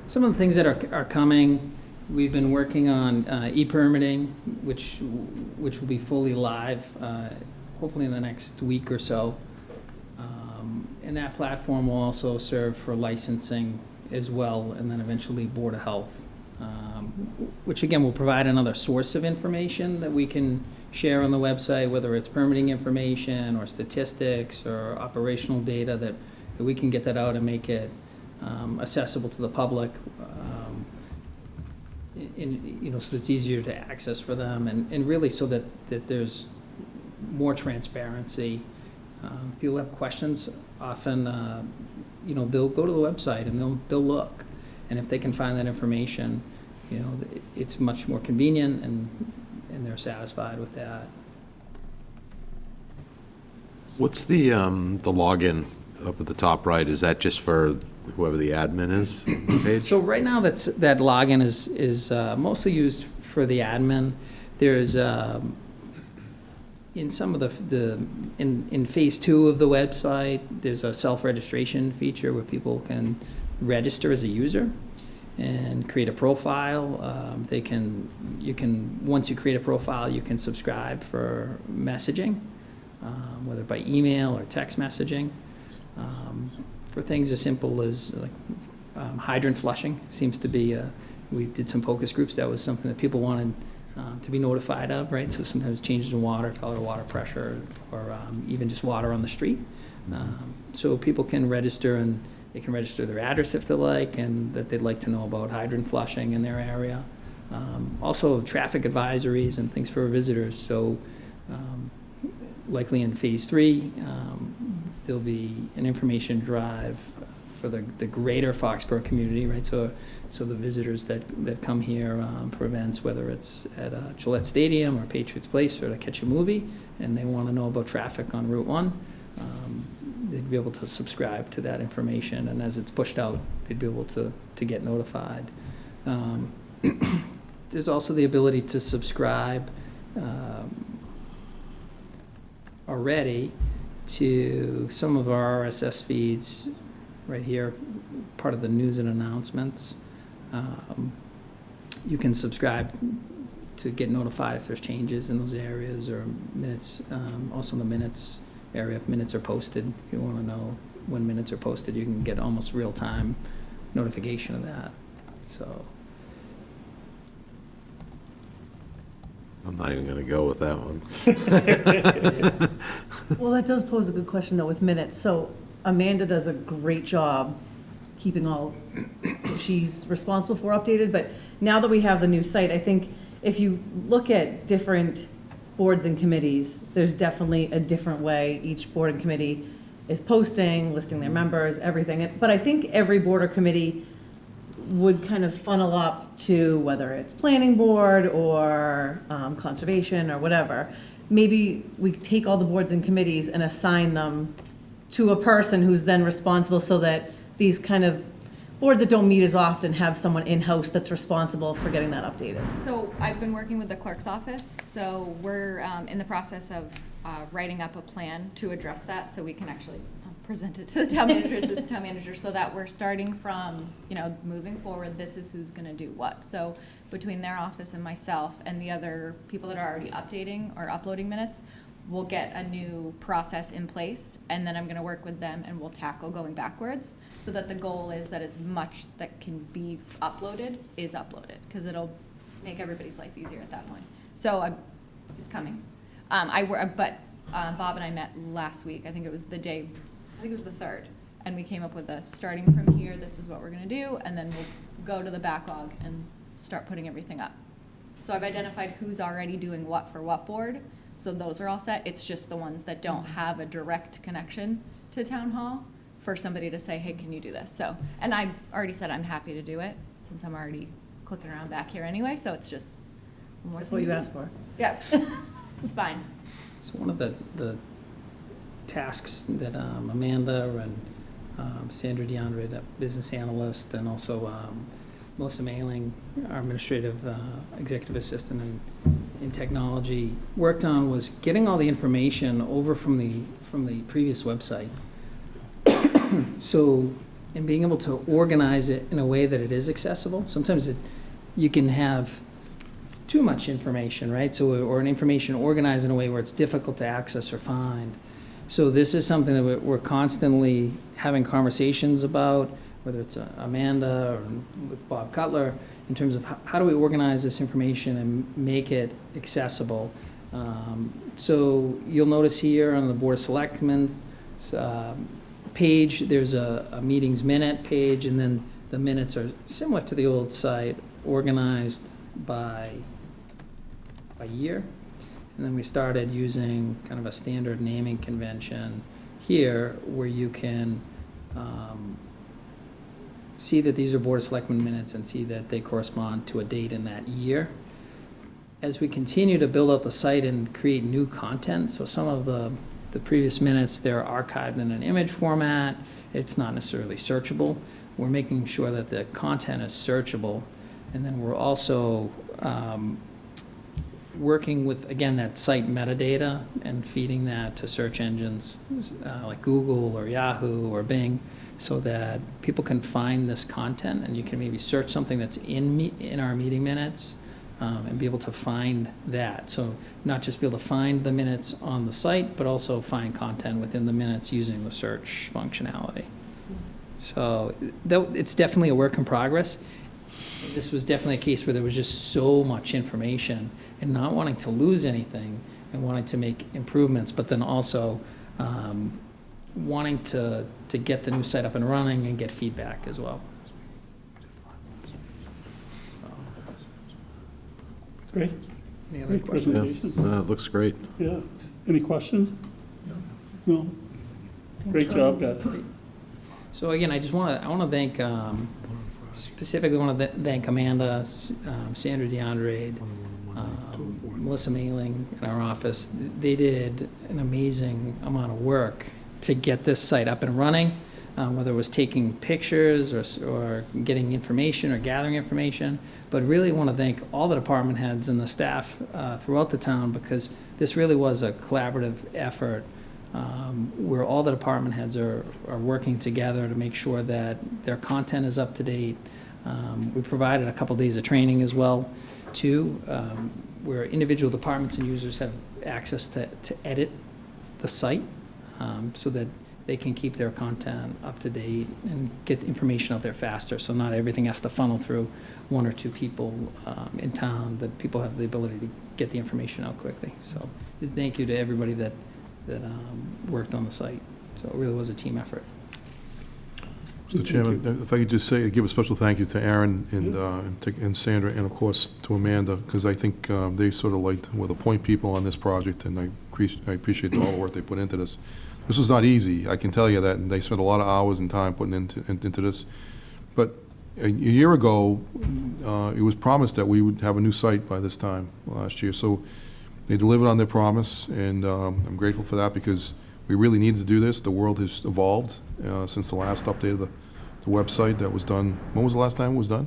some of the things that are coming, we've been working on e-permitting, which will be fully live, hopefully in the next week or so. And that platform will also serve for licensing as well, and then eventually Board of Health, which again will provide another source of information that we can share on the website, whether it's permitting information or statistics or operational data, that we can get that out and make it accessible to the public, so it's easier to access for them, and really so that there's more transparency. People have questions, often, they'll go to the website and they'll look, and if they can find that information, it's much more convenient, and they're satisfied with that. What's the login up at the top right? Is that just for whoever the admin is on the page? So right now, that login is mostly used for the admin. There's in some of in phase 2 of the website, there's a self-registration feature where people can register as a user and create a profile. Once you create a profile, you can subscribe for messaging, whether by email or text messaging, for things as simple as like hydrant flushing. Seems to be we did some focus groups. That was something that people wanted to be notified of, right? So sometimes changes in water color, water pressure, or even just water on the street. So people can register, and they can register their address if they like, and that they'd like to know about hydrant flushing in their area. Also traffic advisories and things for visitors. So likely in phase 3, there'll be an information drive for the greater Foxborough community, right? So the visitors that come here for events, whether it's at Gillette Stadium or Patriots Place or to catch a movie, and they want to know about traffic on Route 1, they'd be able to subscribe to that information, and as it's pushed out, they'd be able to get notified. There's also the ability to subscribe already to some of our RSS feeds right here, part of the news and announcements. You can subscribe to get notified if there's changes in those areas, or minutes, also in the minutes area, if minutes are posted. If you want to know when minutes are posted, you can get almost real-time notification of that. So I'm not even going to go with that one. Well, that does pose a good question, though, with minutes. So Amanda does a great job keeping all she's responsible for updated, but now that we have the new site, I think if you look at different boards and committees, there's definitely a different way each board and committee is posting, listing their members, everything. But I think every board or committee would kind of funnel up to, whether it's planning board or conservation or whatever, maybe we take all the boards and committees and assign them to a person who's then responsible, so that these kind of boards that don't meet as often have someone in-house that's responsible for getting that updated. So I've been working with the clerk's office, so we're in the process of writing up a plan to address that, so we can actually present it to the town manager, assistant town manager, so that we're starting from, moving forward, this is who's gonna do what. So between their office and myself and the other people that are already updating or uploading minutes, we'll get a new process in place, and then I'm gonna work with them and we'll tackle going backwards, so that the goal is that as much that can be uploaded is uploaded, because it'll make everybody's life easier at that point. So it's coming. Bob and I met last week. I think it was the 3rd, and we came up with starting from here, this is what we're gonna do, and then we'll go to the backlog and start putting everything up. So I've identified who's already doing what for what board, so those are all set. It's just the ones that don't have a direct connection to town hall for somebody to say, hey, can you do this? So, and I already said I'm happy to do it, since I'm already clicking around back here anyway, so it's just more. That's what you asked for. Yeah, it's fine. So one of the tasks that Amanda and Sandra DeAndre, the business analyst, and also Melissa Mailing, our administrative executive assistant in technology, worked on was getting all the information over from the previous website. So, and being able to organize it in a way that it is accessible. Sometimes you can have too much information, right? So, or an information organized in a way where it's difficult to access or find. So this is something that we're constantly having conversations about, whether it's Amanda or with Bob Cutler, in terms of how do we organize this information and make it accessible. So you'll notice here on the Board of Selectmen page, there's a meetings minute page, and then the minutes are similar to the old site, organized by year. And then we started using kind of a standard naming convention here where you can see that these are Board of Selectmen minutes and see that they correspond to a date in that year. As we continue to build out the site and create new content, so some of the previous minutes, they're archived in an image format. It's not necessarily searchable. We're making sure that the content is searchable. And then we're also working with, again, that site metadata and feeding that to search engines like Google or Yahoo or Bing, so that people can find this content, and you can maybe search something that's in our meeting minutes and be able to find that. So not just be able to find the minutes on the site, but also find content within the minutes using the search functionality. So it's definitely a work in progress. This was definitely a case where there was just so much information and not wanting to lose anything and wanting to make improvements, but then also wanting to get the new site up and running and get feedback as well. Great. Any other Great questions? presentation. It looks great. Yeah. Any questions? No? Great job, guys. So again, I want to thank, specifically want to thank Amanda, Sandra DeAndre, Melissa Mailing in our office. They did an amazing amount of work to get this site up and running, whether it was taking pictures or getting information or gathering information. But really want to thank all the department heads and the staff throughout the town, because this really was a collaborative effort where all the department heads are working together to make sure that their content is up to date. We provided a couple days of training as well, too, where individual departments and users have access to edit the site so that they can keep their content up to date and get information out there faster. So not everything has to funnel through one or two people in town, that people have the ability to get the information out quickly. So just thank you to everybody that worked on the site. So it really was a team effort. Mr. Chairman, if I could just say, give a special thank you to Aaron and Sandra, and of course to Amanda, because I think they sort of were the point people on this project, and I appreciate all the work they put into this. This was not easy, I can tell you that, and they spent a lot of hours and time putting into this. But a year ago, it was promised that we would have a new site by this time last year. So they delivered on their promise, and I'm grateful for that, because we really needed to do this. The world has evolved since the last update of the website that was done. When was the last time it was done?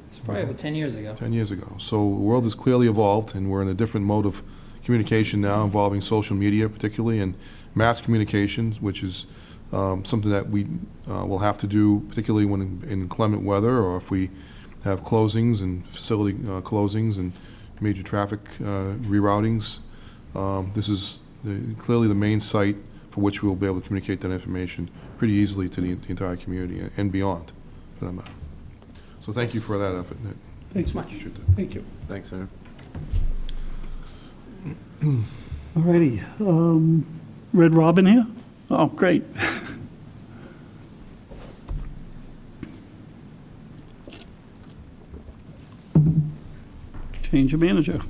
It's probably about 10 years ago. 10 years ago. So the world has clearly evolved, and we're in a different mode of communication now, involving social media particularly, and mass communications, which is something that we will have to do, particularly when in inclement weather, or if we have closings and facility closings and major traffic reroutings. This is clearly the main site for which we will be able to communicate that information pretty easily to the entire community and beyond, for that matter. So thank you for that effort. Thanks much. Thank you. Thanks, Aaron. All righty. Red Robin here? Oh, great. Change of manager.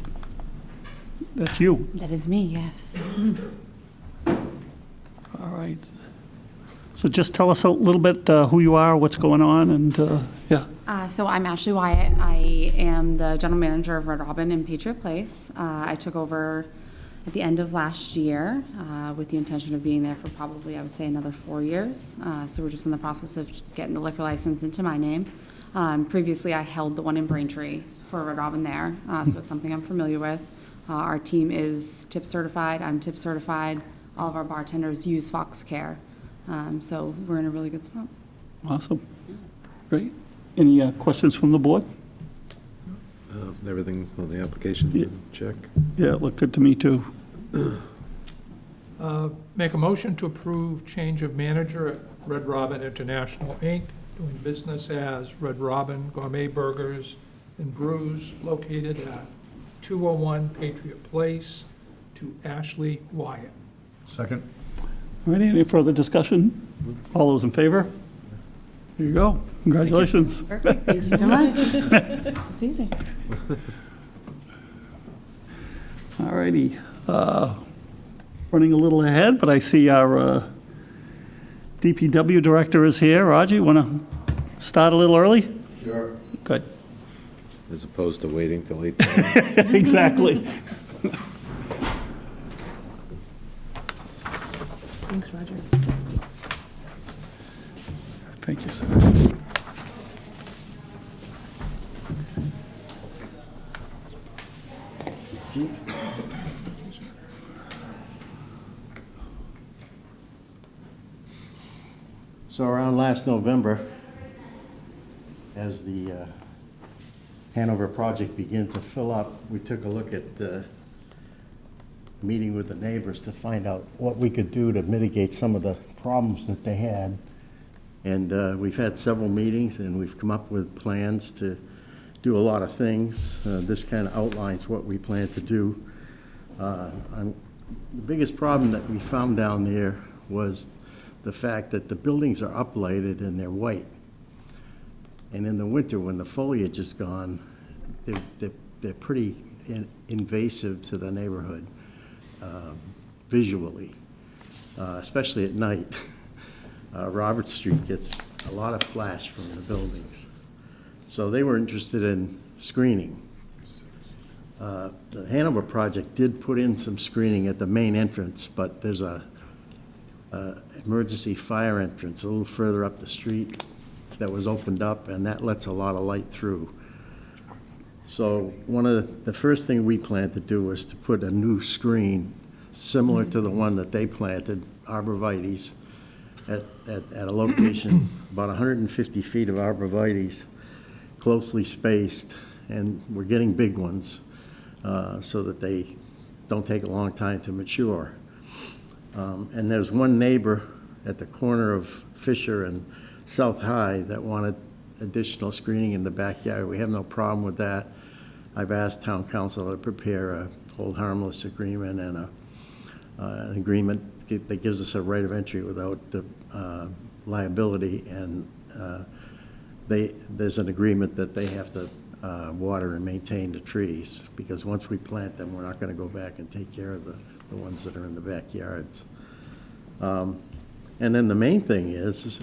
That's you. That is me, yes. All right. So just tell us a little bit who you are, what's going on, and, yeah. So I'm Ashley Wyatt. I am the general manager of Red Robin in Patriot Place. I took over at the end of last year with the intention of being there for probably, I would say, another 4 years. So we're just in the process of getting the liquor license into my name. Previously, I held the one in Braintree for Red Robin there, so it's something I'm familiar with. Our team is tip certified. I'm tip certified. All of our bartenders use Fox Care. So we're in a really good spot. Awesome. Great. Any questions from the board? Everything on the application, check? Yeah, it looked good to me, too. Make a motion to approve change of manager at Red Robin International, Inc., doing business as Red Robin Gourmet Burgers and Brews, located at 201 Patriot Place, to Ashley Wyatt. Second. All right, any further discussion? All those in favor? There you go. Congratulations. Perfect. Thank you so much. This is easy. All righty. Running a little ahead, but I see our DPW director is here. Roger, you want to start a little early? Sure. Good. As opposed to waiting till 8. Exactly. Thanks, Roger. Thank you, sir. So around last November, as the Hanover project began to fill up, we took a look at meeting with the neighbors to find out what we could do to mitigate some of the problems that they had. And we've had several meetings, and we've come up with plans to do a lot of things. This kind of outlines what we plan to do. The biggest problem that we found down there was the fact that the buildings are uplighted and they're white. And in the winter, when the foliage is gone, they're pretty invasive to the neighborhood visually, especially at night. Robert Street gets a lot of flash from the buildings. So they were interested in screening. The Hanover project did put in some screening at the main entrance, but there's a emergency fire entrance a little further up the street that was opened up, and that lets a lot of light through. So one of the first thing we planned to do was to put a new screen similar to the one that they planted, arborvitaes, at a location about 150 feet of arborvitaes, closely spaced, and we're getting big ones so that they don't take a long time to mature. And there's one neighbor at the corner of Fisher and South High that wanted additional screening in the backyard. We have no problem with that. I've asked town council to prepare a hold harmless agreement and an agreement that gives us a right of entry without the liability, and there's an agreement that they have to water and maintain the trees, because once we plant them, we're not going to go back and take care of the ones that are in the backyards. And then the main thing is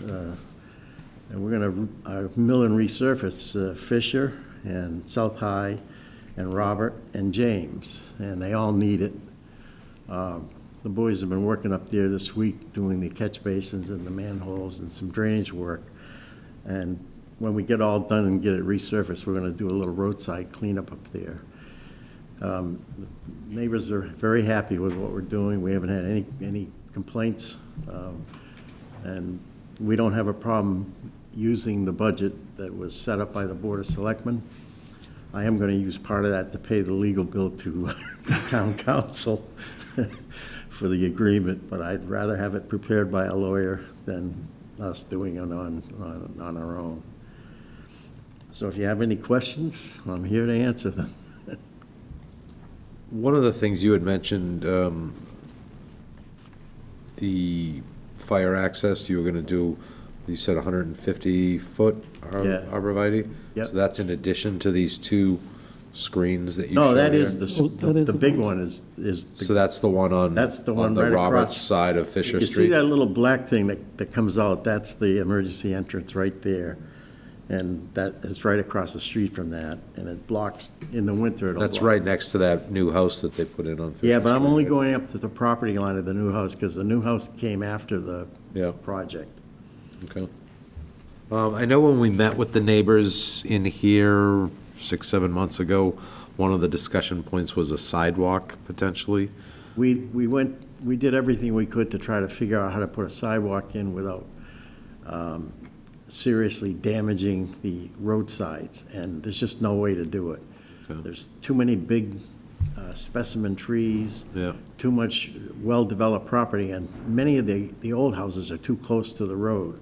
we're going to mill and resurface Fisher and South High and Robert and James, and they all need it. The boys have been working up there this week doing the catch basins and the manholes and some drainage work. And when we get all done and get it resurfaced, we're going to do a little roadside cleanup up there. The neighbors are very happy with what we're doing. We haven't had any complaints, and we don't have a problem using the budget that was set up by the Board of Selectmen. I am going to use part of that to pay the legal bill to town council for the agreement, but I'd rather have it prepared by a lawyer than us doing it on our own. So if you have any questions, I'm here to answer them. One of the things you had mentioned, the fire access, you were going to do, you said 150-foot arborvitae? Yep. So that's in addition to these two screens that you No, show that here? is the big one is. So that's the one on, That's the one on the right Roberts across. side of Fisher You see Street? that little black thing that comes out, that's the emergency entrance right there. And that is right across the street from that, and it blocks, in the winter, it'll That's block. right next to that new house that they put in on Fisher Yeah, but I'm Street, only right? going up to the property line of the new house, because the new house came after the Yeah. project. Okay. I know when we met with the neighbors in here 6, 7 months ago, one of the discussion points was a sidewalk potentially. We did everything we could to try to figure out how to put a sidewalk in without seriously damaging the roadsides, and there's just no way to do it. Okay. There's too many big specimen trees, Yeah. too much well-developed property, and many of the old houses are too close to the road,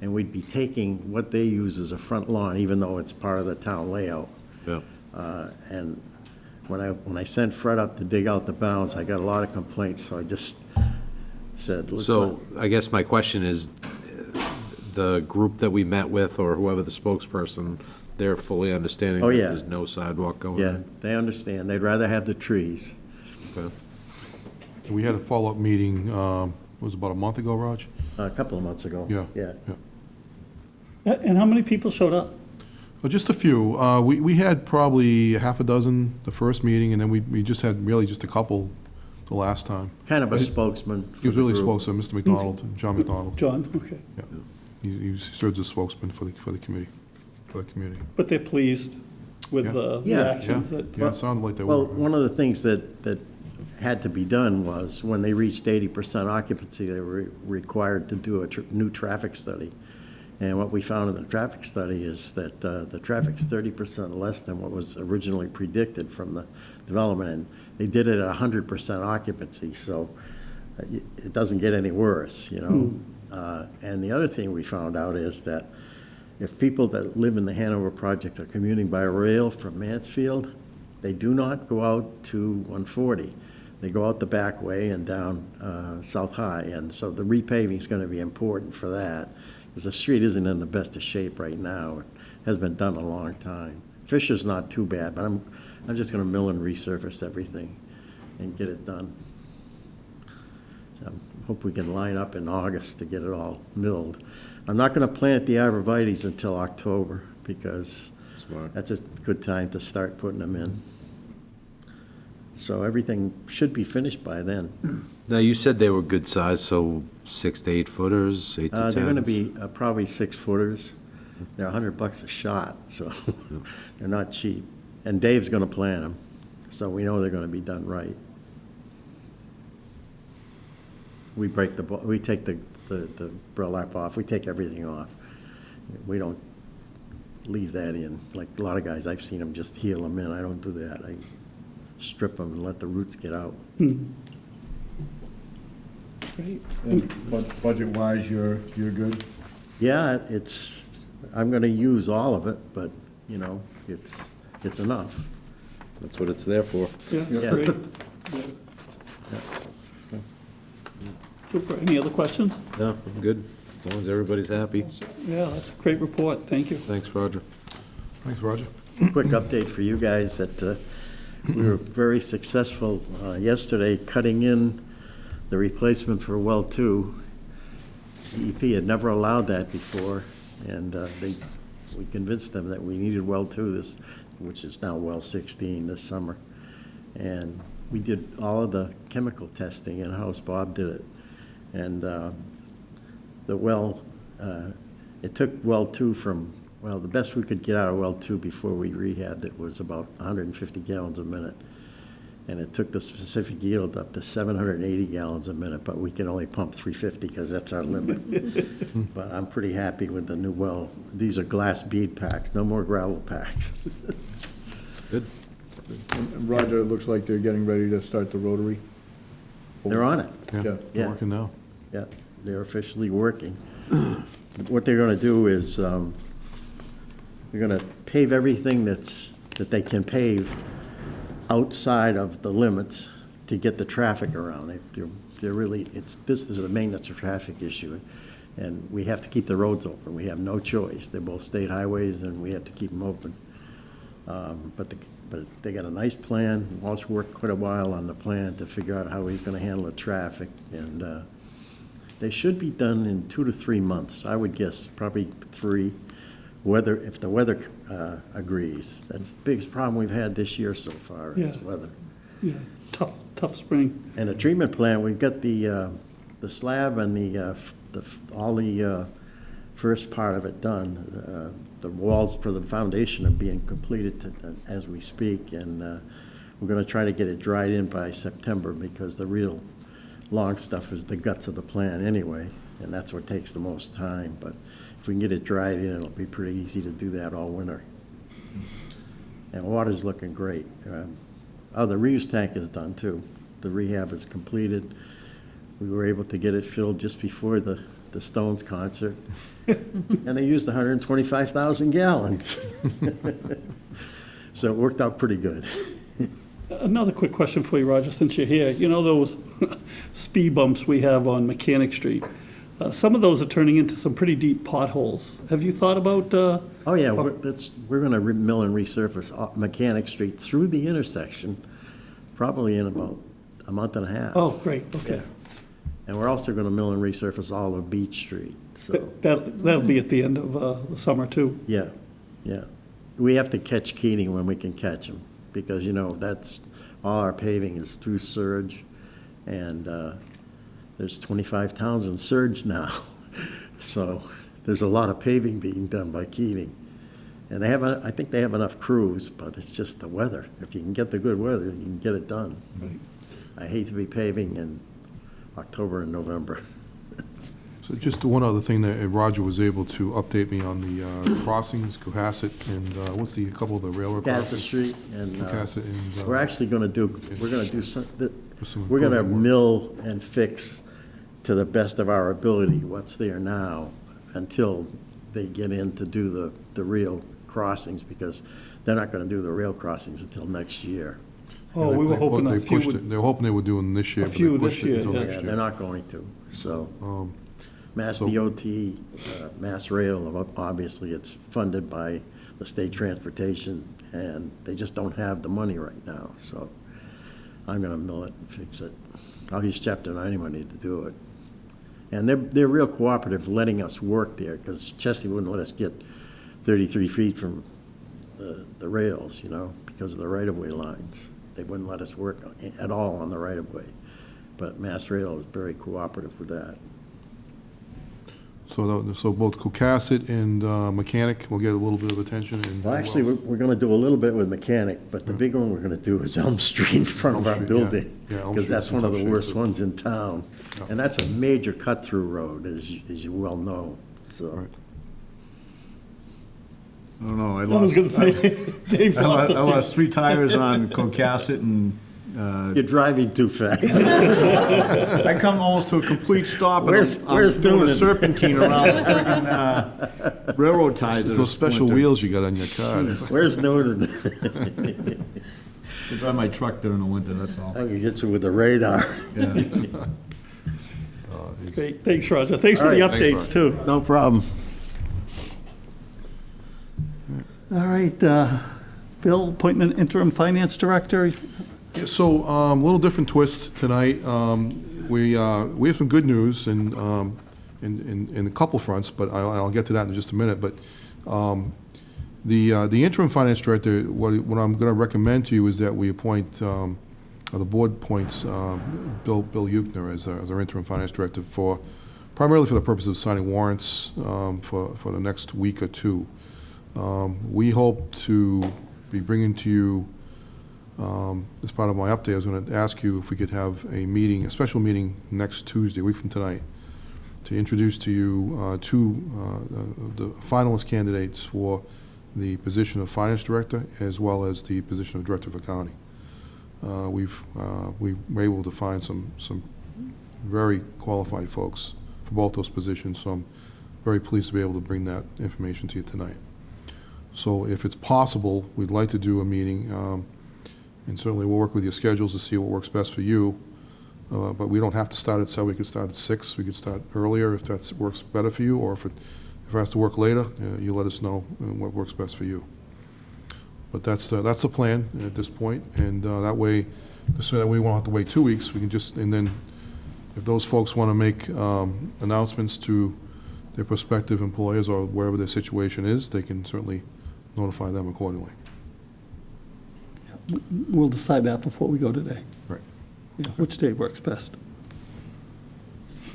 and we'd be taking what they use as a front lawn, even though it's part of the town layout. Yeah. And when I sent Fred up to dig out the bounds, I got a lot of complaints, so I just said, let's So I guess my question is, the group that we met with, or whoever the spokesperson, they're fully understanding Oh, that yeah. there's no sidewalk going yeah, in? they understand. They'd rather have the trees. Okay. We had a follow-up meeting, it was about a month ago, Raj? A couple of months ago. Yeah. Yeah. And how many people showed up? Well, just a few. We had probably half a dozen the first meeting, and then we just had really just a couple the last time. Kind of a spokesman for He was the really group. spokesman, Mr. McDonald, John McDonald. John, okay. Yeah. He serves as spokesman for the committee, for the community. But they're pleased with Yeah. the Yeah. actions that. Yeah, it sounded like they were. Well, one of the things that had to be done was, when they reached 80% occupancy, they were required to do a new traffic study. And what we found in the traffic study is that the traffic's 30% less than what was originally predicted from the development, and they did it at 100% occupancy, so it doesn't get any worse, you know? And the other thing we found out is that if people that live in the Hanover project are commuting by rail from Mansfield, they do not go out to 140. They go out the back way and down South High, and so the repaving is going to be important for that, because the street isn't in the best of shape right now. It has been done a long time. Fisher's not too bad, but I'm just going to mill and resurface everything and get it done. So I hope we can line up in August to get it all milled. I'm not going to plant the arborvitaes until October, because Smart. that's a good time to start putting them in. So everything should be finished by then. Now, you said they were good size, so 6 to 8 footers, 8 to 10? They're going to be probably 6-footers. They're $100 a shot, so they're not cheap. And Dave's going to plant them, so we know they're going to be done right. We take the burlap off. We take everything off. We don't leave that in. Like a lot of guys, I've seen them just heel them in. I don't do that. I strip them and let the roots get out. Great. And budget-wise, you're good? Yeah, I'm going to use all of it, but, you know, it's enough. That's what it's there for. Yeah, Yeah. great. Super. Any other questions? No, I'm good, as long as everybody's happy. Yeah, that's a great report. Thank you. Thanks, Roger. Thanks, Roger. Quick update for you guys that we were very successful yesterday cutting in the replacement for well 2. DEP had never allowed that before, and we convinced them that we needed well 2, which is now well 16 this summer. And we did all of the chemical testing in-house. Bob did it. And the well, it took well 2 from, well, the best we could get out of well 2 before we rehabbed it was about 150 gallons a minute. And it took the specific yield up to 780 gallons a minute, but we can only pump 350 because that's our limit. But I'm pretty happy with the new well. These are glass bead packs, no more gravel packs. Good. And Roger, it looks like they're getting ready to start the Rotary. They're on it. Yeah, Yeah. they're working now. Yeah, they're officially working. What they're gonna do is, they're gonna pave everything that they can pave outside of the limits to get the traffic around. They're really, this is a maintenance or traffic issue, and we have to keep the roads open. We have no choice. They're both state highways, and we have to keep them open. But they got a nice plan. Walsh worked quite a while on the plan to figure out how he's gonna handle the traffic, and they should be done in 2 to 3 months. I would guess probably 3, if the weather agrees. That's the biggest problem we've had this year so far, is Yeah. weather. Yeah, tough spring. And the treatment plant, we've got the slab and all the first part of it done. The walls for the foundation are being completed as we speak, and we're gonna try to get it dried in by September, because the real long stuff is the guts of the plant anyway, and that's what takes the most time. But if we can get it dried in, it'll be pretty easy to do that all winter. And water's looking great. The reuse tank is done too. The rehab is completed. We were able to get it filled just before the Stones concert. And they used 125,000 gallons. So it worked out pretty good. Another quick question for you, Roger, since you're here. You know those speed bumps we have on Mechanic Street? Some of those are turning into some pretty deep potholes. Have you thought about? Oh, yeah, we're going to mill and resurface Mechanic Street through the intersection, probably in about a month and a half. Oh, great, okay. And we're also going to mill and resurface all of Beach Street, so. That'll be at the end of the summer, too. Yeah, yeah. We have to catch Keating when we can catch him, because, that's, all our paving is through surge, and there's 25 towns in surge now. So there's a lot of paving being done by Keating. And I think they have enough crews, but it's just the weather. If you can get the good weather, you can get it done. Right. I hate to be paving in October and November. So just one other thing that Roger was able to update me on the crossings, Cohasset, and what's a couple of the railroad Cohasset crossings? Street and, Cohasset and, we're actually gonna do some, some we're gonna improvement work. mill and fix to the best of our ability what's there now until they get in to do the real crossings, because they're not gonna do the rail crossings until next year. Oh, we were hoping a few would. They were hoping they were doing this year, A but few they this pushed it year, until yeah. next Yeah, year. they're not going to, so. Mass so- DOT, Mass Rail, obviously it's funded by the state transportation, and they just don't have the money right now, so I'm gonna mill it and fix it. I'll use Chapter 90 money to do it. And they're real cooperative letting us work there, because Chesley wouldn't let us get 33 feet from the rails, because of the right-of-way lines. They wouldn't let us work at all on the right-of-way. But Mass Rail is very cooperative with that. So both Cohasset and Mechanic will get a little bit of attention. And Well, actually, we're going to do a little bit with Mechanic, but the big one we're going to do is Elm Street in front of Elm our Street, building. yeah. Yeah, Elm Because Street's that's in one of tough the shape, worst too. ones in town. Yeah. And that's a major cut-through road, as you well know, so. Right. I don't know, I was gonna say, Dave's lost I lost 3 tires on Cohasset, and You're driving too fast. I come almost to a complete stop. and Where's I'm doing a Noonan? serpentine around the friggin' railroad ties. that are Those special splintered. wheels you got on your car. Where's Noonan? I drive my truck there in the winter, that's all. I can get you with the radar. Yeah. Great, thanks, Roger. Thanks for All the right. updates, Thanks, too. No problem. All right, Bill, appointment interim finance director. Yeah, so, a little different twist tonight. We have some good news in a couple fronts, but I'll get to that in just a minute. But the interim finance director, what I'm going to recommend to you is that we appoint, or the board appoints Bill Euchner as our interim finance director primarily for the purpose of signing warrants for the next week or two. We hope to be bringing to you, as part of my update, I was going to ask you if we could have a special meeting next Tuesday, a week from tonight, to introduce to you the finalist candidates for the position of finance director as well as the position of director of accounting. We were able to find some very qualified folks for both those positions, so I'm very pleased to be able to bring that information to you tonight. So if it's possible, we'd like to do a meeting, and certainly we'll work with your schedules to see what works best for you. But we don't have to start at 7, we could start at 6, we could start earlier if that works better for you, or if it has to work later, you let us know what works best for you. But that's the plan at this point, and that way, so that we won't have to wait 2 weeks, we can just, and then if those folks want to make announcements to their prospective employers or wherever their situation is, they can certainly notify them accordingly. We'll decide that before we go today. Right. Yeah, which day works best?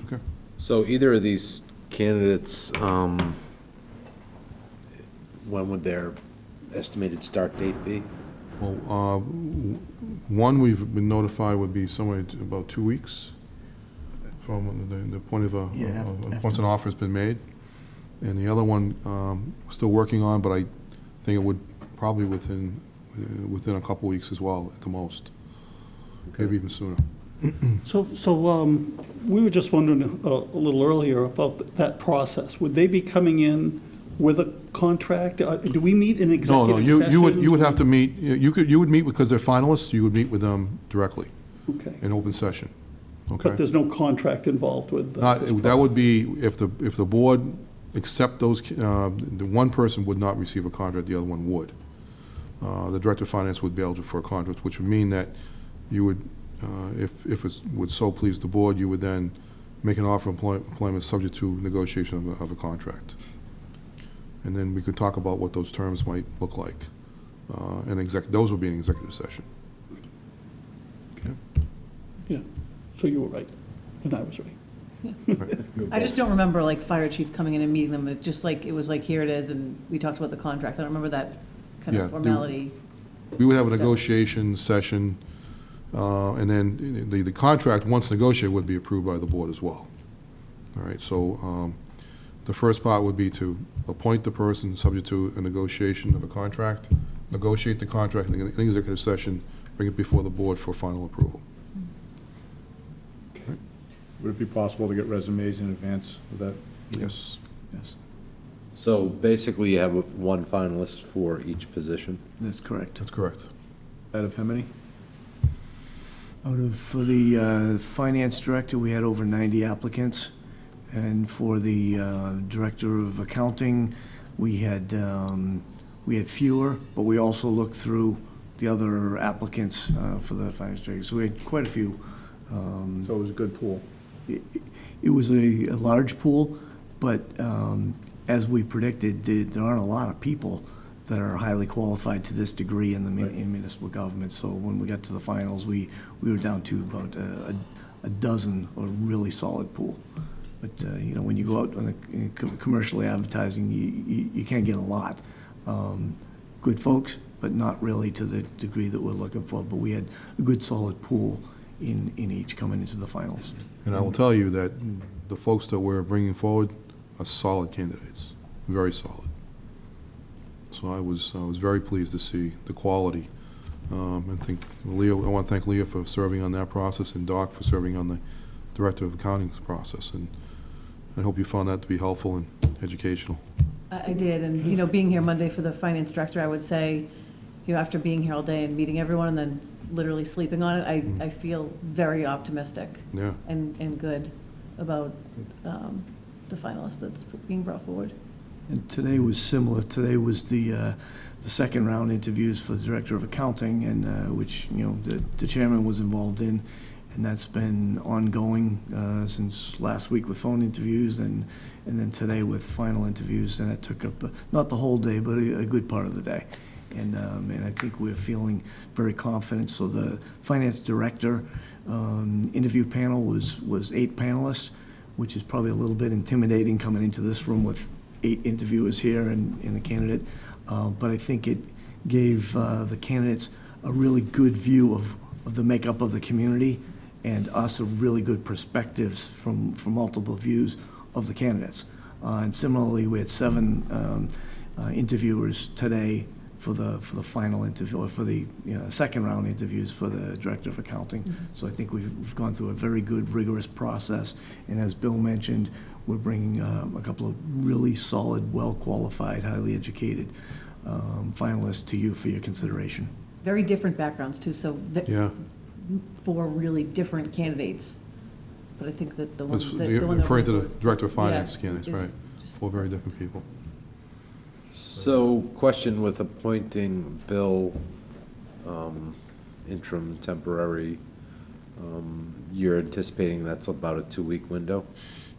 Okay. So either of these candidates, when would their estimated start date be? Well, one we've been notified would be somewhere about 2 weeks from the point of once an offer's been made. And the other one, we're still working on, but I think it would probably within a couple weeks as well, at the most. Maybe even sooner. So we were just wondering a little earlier about that process. Would they be coming in with a contract? Do we meet in executive No, session? you would have to meet, you would meet, because they're finalists, you would meet with them directly. Okay. In open session. Okay? But there's no contract involved with this That would be, if the board accept those, the one person would not receive a contract, the other one would. The director of finance would be eligible for a contract, which would mean that you would, if it would so please the board, you would then make an offer of employment subject to negotiation of a contract. And then we could talk about what those terms might look like. Those would be an executive session. Okay? Yeah, so you were right, and I was right. I just don't remember like fire chief coming in and meeting them. It just like, it was like, here it is, and we talked about the contract. I don't remember that kind Yeah, of formality. We would have a step. negotiation session, and then the contract, once negotiated, would be approved by the board as well. All right, so the first part would be to appoint the person subject to a negotiation of a contract, negotiate the contract in an executive session, bring it before the board for final approval. Would it be possible to get resumes in advance of that? Yes. Yes, So basically, you have one finalist for each position? that's correct. That's correct. Out of how many? For the finance director, we had over 90 applicants. And for the director of accounting, we had fewer, but we also looked through the other applicants for the finance director. So we had quite a few. So it was a good pool. It was a large pool, but as we predicted, there aren't a lot of people that are highly qualified to this degree in municipal government. So when we got to the finals, we were down to about a dozen, a really solid pool. But when you go out on commercially advertising, you can't get a lot. Good folks, but not really to the degree that we're looking for. But we had a good solid pool in each coming into the finals. And I will tell you that the folks that we're bringing forward are solid candidates, very solid. So I was very pleased to see the quality. And I want to thank Leah for serving on that process, and Doc for serving on the Director of Accounting process. And I hope you found that to be helpful and educational. I did, and, being here Monday for the finance director, I would say, after being here all day and meeting everyone and then literally sleeping on it, I feel very optimistic. Yeah. And good about the finalist that's being brought forward. And today was similar. Today was the second round interviews for the director of accounting, and which the chairman was involved in, and that's been ongoing since last week with phone interviews, and then today with final interviews, and it took up not the whole day, but a good part of the day. And I think we're feeling very confident. So the finance director interview panel was 8 panelists, which is probably a little bit intimidating coming into this room with 8 interviewers here and the candidate. But I think it gave the candidates a really good view of the makeup of the community, and us a really good perspectives from multiple views of the candidates. And similarly, we had 7 interviewers today for the final interview, or for the second round interviews for the director of accounting. Mm-hmm. So I think we've gone through a very good, rigorous process. And as Bill mentioned, we're bringing a couple of really solid, well-qualified, highly educated finalists to you for your consideration. Very different backgrounds too, so Yeah. 4 really different candidates. But I think that the one You're that referring to went the forward- Director of Finance yeah, candidates, is right? just- 4 very different people. So, question with appointing Bill, interim temporary, you're anticipating that's about a 2-week window?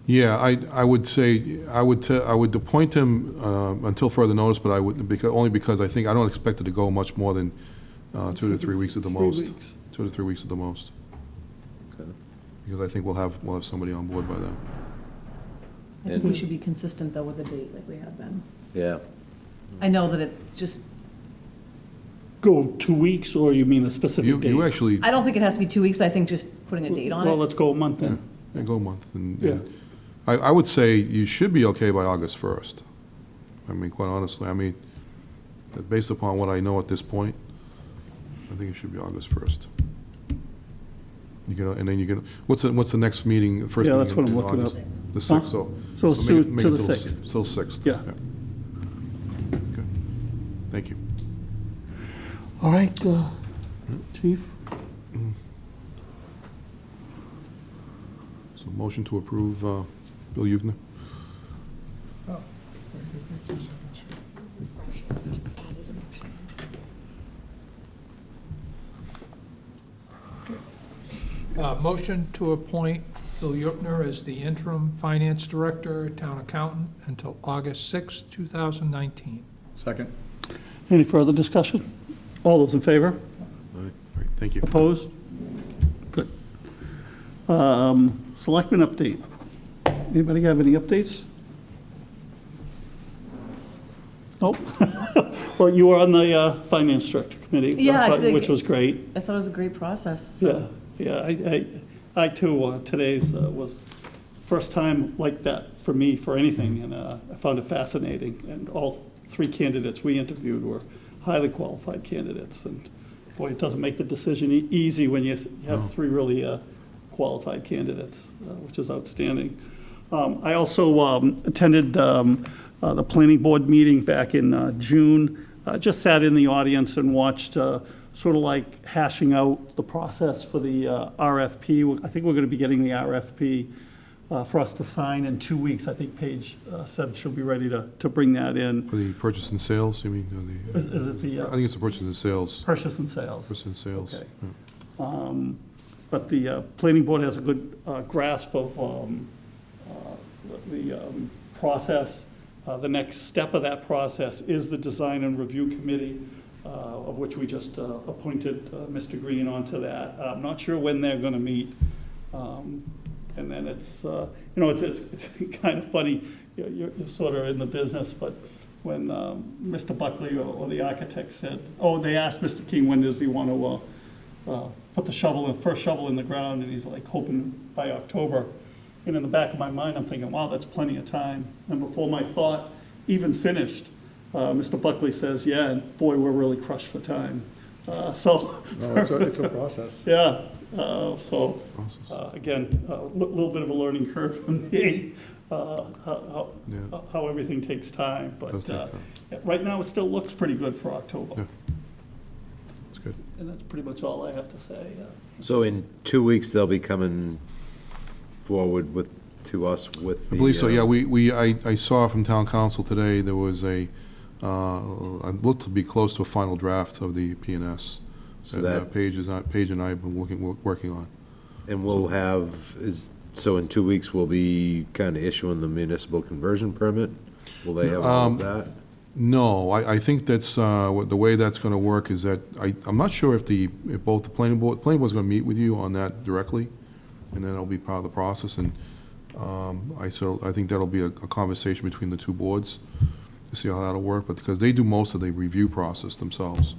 Yeah, I would say, I would appoint him until further notice, but I would, only because I don't expect it to go much more than 2 to 3 weeks at the most. 2 to 3 weeks at the most. Okay. Because I think we'll have somebody on board by then. I think we should be consistent, though, with the date like we have been. Yeah. I know that it just, Go 2 weeks, or you mean a specific date? You actually, I don't think it has to be 2 weeks, but I think just putting a date on Well, it. let's go a month then. yeah, go a month. And Yeah. I would say you should be okay by August 1st. I mean, quite honestly, based upon what I know at this point, I think it should be August 1st. And then what's the next meeting? First Yeah, meeting that's what in I'm looking August? at. The Huh? 6th, so. So let's make do it- make to it the till 6th. Till 6th. Yeah. Okay. Thank you. All right, Chief? So motion to approve Bill Yukna. Motion to appoint Bill Yukner as the interim finance director, town accountant, until August 6, 2019. Second. Any further discussion? All those in favor? All right, thank you. Opposed? Good. Selectmen update. Anybody have any updates? Nope. Well, you were on the finance director committee, Yeah, I think- which was great. I thought it was a great process. Yeah, yeah, I too, today's was first time like that for me, for anything, and I found it fascinating. And all 3 candidates we interviewed were highly qualified candidates, and boy, it doesn't make the decision easy when you have 3 really qualified candidates, which is outstanding. I also attended the planning board meeting back in June. Just sat in the audience and watched sort of like hashing out the process for the RFP. I think we're going to be getting the RFP for us to sign in 2 weeks. I think Paige said she'll be ready to bring that in. For the purchase and sales, you mean? Is it the? I think it's the purchase and sales. Purchase and sales. Purchase and sales. Okay. Yeah. But the planning board has a good grasp of the process. The next step of that process is the design and review committee, of which we just appointed Mr. Green onto that. I'm not sure when they're going to meet. And then it's kind of funny, you're sort of in the business, but when Mr. Buckley or the architect said, they asked Mr. King, when does he want to put the first shovel in the ground, and he's like hoping by October. And in the back of my mind, I'm thinking, wow, that's plenty of time. And before my thought even Mr. Buckley says, yeah, and boy, we're really crushed for time. No, it's a process. Yeah, again, a little bit of a learning curve for me, how everything takes time. But Does take time. right now, it still looks pretty good for October. Yeah. That's good. And that's pretty much all I have to say. So in 2 weeks, they'll be coming forward to us with the... I believe so, yeah. I saw from town council today, there was it looked to be close to a final draft of the P&S. So And, that- Paige and I have been working on. And we'll have, so in 2 weeks, we'll be kind of issuing the municipal conversion permit? Will they have all of that? No, I think that's, the way that's gonna work is that, I'm not sure if both the planning board's gonna meet with you on that directly, and then it'll be part of the process, and I think that'll be a conversation between the 2 boards to see how that'll work, but because they do most of the review process themselves.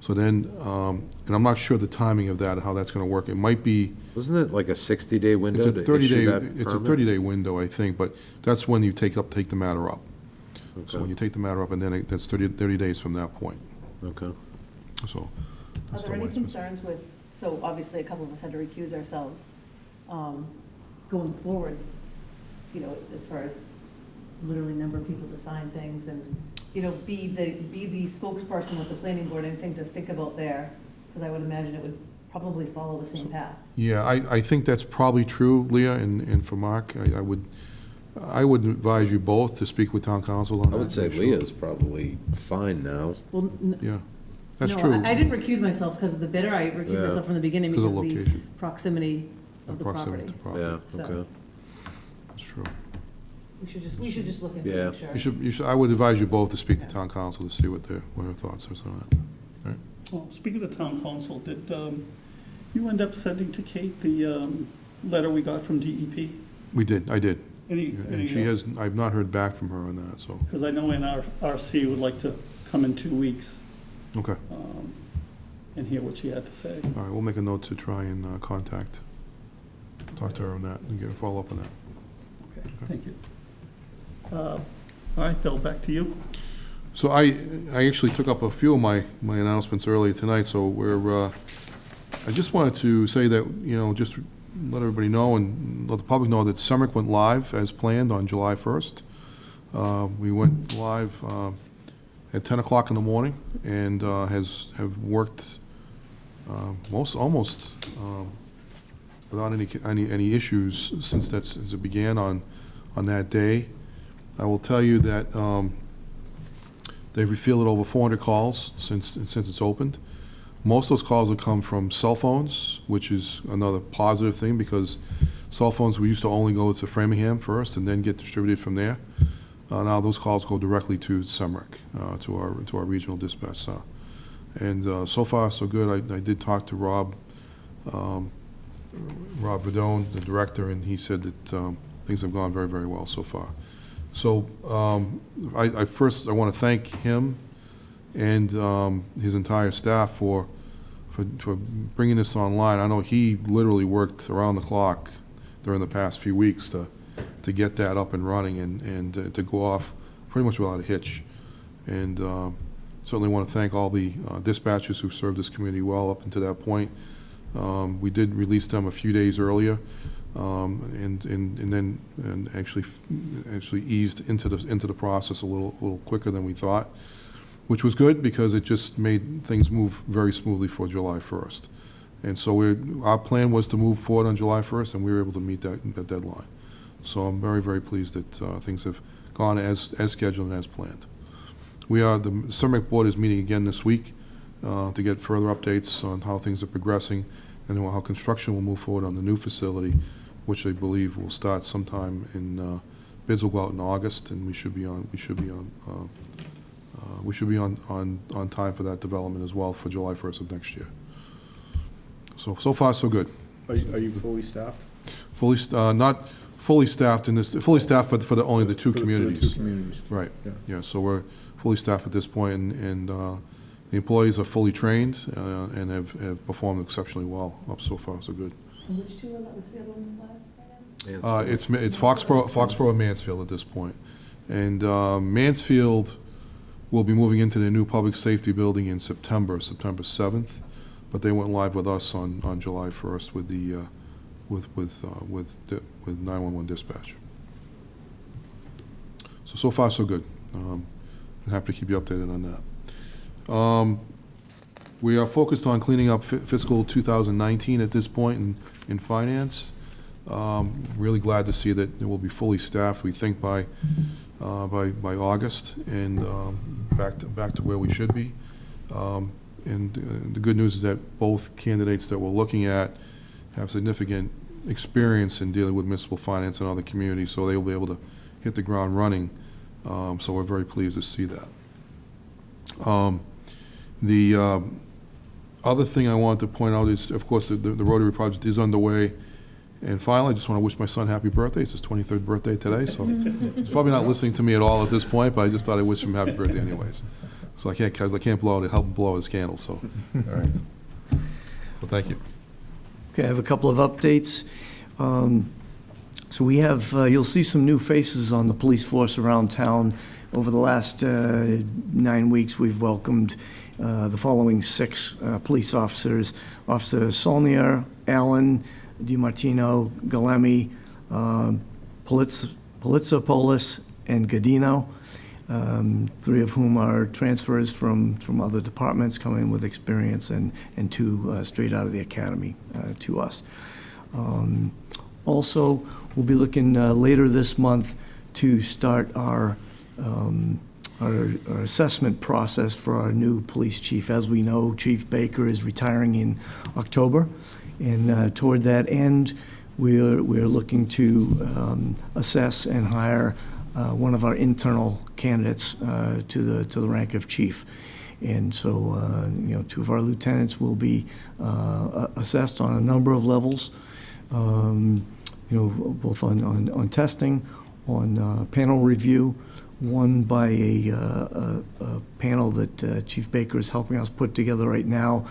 So then, and I'm not sure the timing of that, how that's gonna work. It might be. Wasn't it like a 60-day window It's a to 30-day, issue that it's a permit? 30-day window, I think, but that's when you take the matter up. So Okay. when you take the matter up, and then that's 30 days from that point. Okay. So. Are that's there the any way it's- concerns with, so obviously a couple of us had to recuse ourselves, going forward, as far as literally number of people to sign things and, be the spokesperson with the planning board, anything to think about there? Because I would imagine it would probably follow the same path. Yeah, I think that's probably true, Leah, and for Mark, I would, I would advise you both to speak with town council on that. I would say make sure. Leah's probably fine now. Well, Yeah, that's no, true. I didn't recuse myself because of the bidder. I recused Yeah. myself from the beginning Because because of of the location. proximity of the Proximity property. to property. Yeah, So- okay. That's true. We should just look into it, Yeah. make sure. You should, I would advise you both to speak to town council to see what her thoughts are on that. Well, speaking of town council, did you end up sending to Kate the letter we got from DEP? I did. Any, And I've not heard back from her on that, so, because I know NRC would like to come in 2 weeks okay. and hear what she had to say. All right, we'll make a note to try and talk to her on that and get a follow-up on that. Okay, thank you. All right, Bill, back to you. So I actually took up a few of my announcements earlier tonight, so I just wanted to say that, just let everybody know and let the public know that Summick went live as planned on July 1st. We went live at 10 o'clock in the morning and have worked almost without any issues since it began on that day. I will tell you that they've fielded over 400 calls since it's opened. Most of those calls have come from cell phones, which is another positive thing because cell phones, we used to only go to Framingham first and then get distributed from there. Now those calls go directly to Summick, to our regional dispatch center. And so far, so good. I did talk to Rob Verdone, the director, and he said that things have gone very, very well so far. So I want to thank him and his entire staff for bringing this online. I know he literally worked around the clock during the past few weeks to get that up and running and to go off pretty much without a hitch. And certainly want to thank all the dispatchers who served this community well up until that point. We did release them a few days earlier. And then actually eased into the process a little quicker than we thought, which was good because it just made things move very smoothly for July 1st. And so our plan was to move forward on July 1st, and we were able to meet that deadline. So I'm very, very pleased that things have gone as scheduled and as planned. The Summick Board is meeting again this week to get further updates on how things are progressing and how construction will move forward on the new facility, which I believe will start sometime in bids will go out in August, and we should be on time for that development as well for July 1st of next year. So far so good. Are you fully staffed? Not fully staffed fully staffed for only the two communities. For the 2 communities. Right. Yeah. So we're fully staffed at this point, and the employees are fully trained and have performed exceptionally well up so far. So good. And which two are that? What's the other one that's live right now? It's Foxborough and Mansfield at this point. And Mansfield will be moving into their new public safety building in September 7th, but they went live with us on July 1st with the with 911 dispatch. So far so good. I'm happy to keep you updated on that. We are focused on cleaning up fiscal 2019 at this point in finance. Really glad to see that it will be fully staffed, we think, by August, and back to where we should be. And the good news is that both candidates that we're looking at have significant experience in dealing with municipal finance in other communities, so they will be able to hit the ground running. So we're very pleased to see that. The other thing I wanted to point out is, of course, the Rotary project is underway. And finally, I just want to wish my son happy birthday. It's his 23rd birthday today, so he's probably not listening to me at all at this point, but I just thought I'd wish him happy birthday anyways. So I can't help him blow his candle, so, all right. So thank you. Okay, I have a couple of updates. So we have, you'll see some new faces on the police force around town. Over the last 9 weeks, we've welcomed the following 6 police officers: Officer Solnier, Allen, DiMartino, Galemi, Politzer-Polis, and Godino, 3 of whom are transfers from other departments coming with experience, and 2 straight out of the academy to us. Also, we'll be looking later this month to start our assessment process for our new police chief. As we know, Chief Baker is retiring in October, and toward that end, we're looking to assess and hire one of our internal candidates to the rank of chief. And so, two of our lieutenants will be assessed on a number of levels, both on testing, on panel review, one by a panel that Chief Baker is helping us put together right now,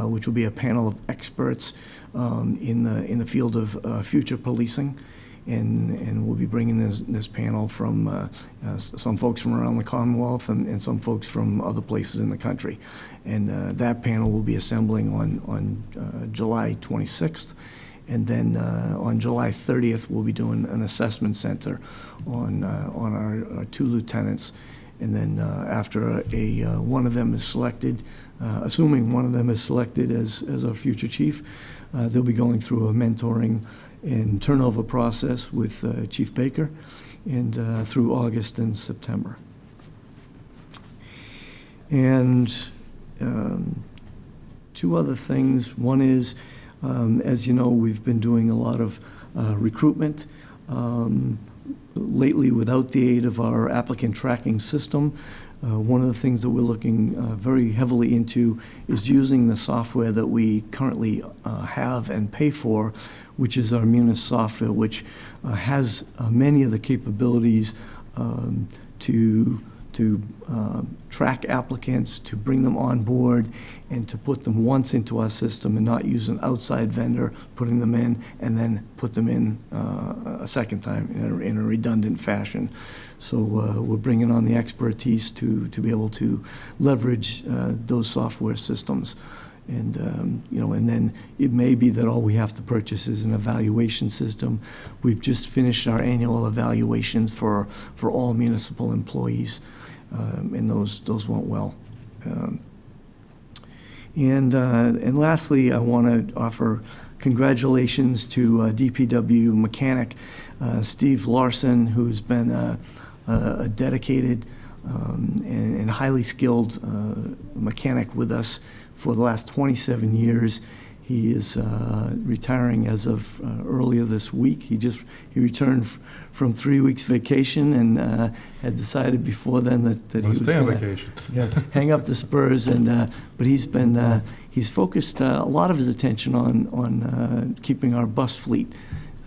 which will be a panel of experts in the field of future policing. And we'll be bringing this panel from some folks from around the Commonwealth and some folks from other places in the country. And that panel will be assembling on July 26th. And then on July 30th, we'll be doing an assessment center on our two lieutenants. And then after one of them is selected, assuming one of them is selected as our future chief, they'll be going through a mentoring and turnover process with Chief Baker and through August and September. And two other things. One is, as you know, we've been doing a lot of recruitment lately without the aid of our applicant tracking system. One of the things that we're looking very heavily into is using the software that we currently have and pay for, which is our Munis software, which has many of the capabilities to track applicants, to bring them on board, and to put them once into our system and not use an outside vendor, putting them in, and then put them in a second time in a redundant fashion. So we're bringing on the expertise to be able to leverage those software systems. And, and then it may be that all we have to purchase is an evaluation system. We've just finished our annual evaluations for all municipal employees, and those went well. And lastly, I want to offer congratulations to DPW mechanic Steve Larson, who's been a dedicated and highly skilled mechanic with us for the last 27 years. He is retiring as of earlier this week. He returned from 3 weeks vacation and had decided before then that he was stay on gonna, vacation. Yeah, hang up the spurs. And but he's focused a lot of his attention on keeping our bus fleet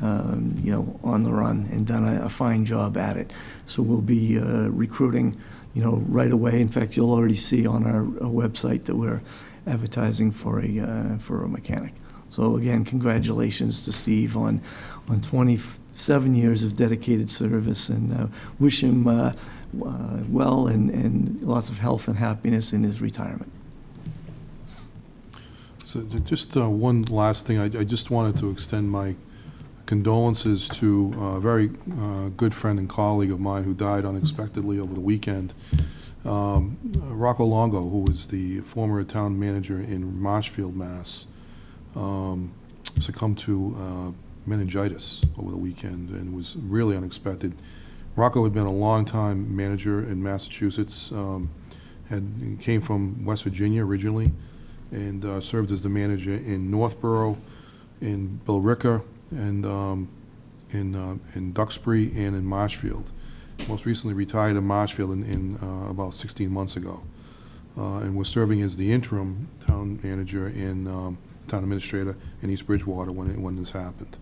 on the run, and done a fine job at it. So we'll be recruiting right away. In fact, you'll already see on our website that we're advertising for a mechanic. So again, congratulations to Steve on 27 years of dedicated service, and wish him well and lots of health and happiness in his retirement. So just one last thing, I just wanted to extend my condolences to a very good friend and colleague of mine who died unexpectedly over the weekend. Rocco Longo, who was the former town manager in Marshfield, Mass., succumbed to meningitis over the weekend, and was really unexpected. Rocco had been a long-time manager in Massachusetts, came from West Virginia originally, and served as the manager in Northborough, in Billerica, and in Duxbury, and in Marshfield. Most recently retired in Marshfield in about 16 months ago, and was serving as the interim town manager and town administrator in East Bridgewater when this happened.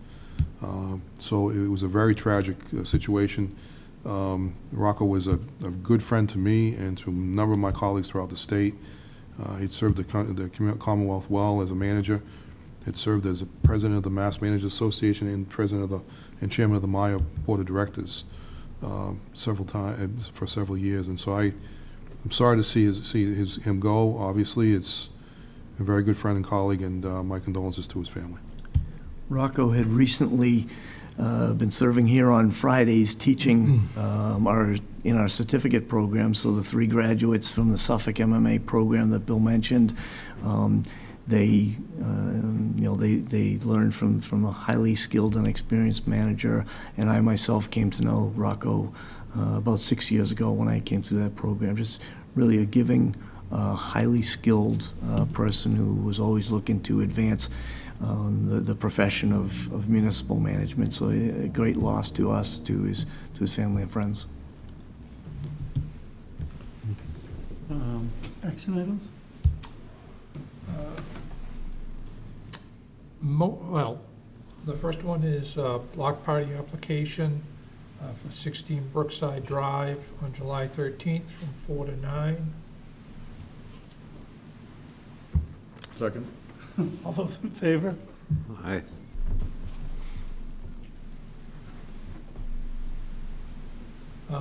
So it was a very tragic situation. Rocco was a good friend to me and to a number of my colleagues throughout the state. He'd served the Commonwealth well as a manager. Had served as a president of the Mass Managers Association and and chairman of the Maya Board of Directors several times for several years. And so I'm sorry to see him go. Obviously, it's a very good friend and colleague, and my condolences to his family. Rocco had recently been serving here on Fridays, teaching in our certificate program. So the 3 graduates from the Suffolk MMA program that Bill mentioned, they, they learn from a highly skilled and experienced manager. And I myself came to know Rocco about 6 years ago when I came through that program. Just really a giving, highly skilled person who was always looking to advance the profession of municipal management. So a great loss to us, to his family and friends. Action items? Well, the first one is block party application for 16 Brookside Drive on July 13th from 4 to 9. Second. All those in favor? Aye.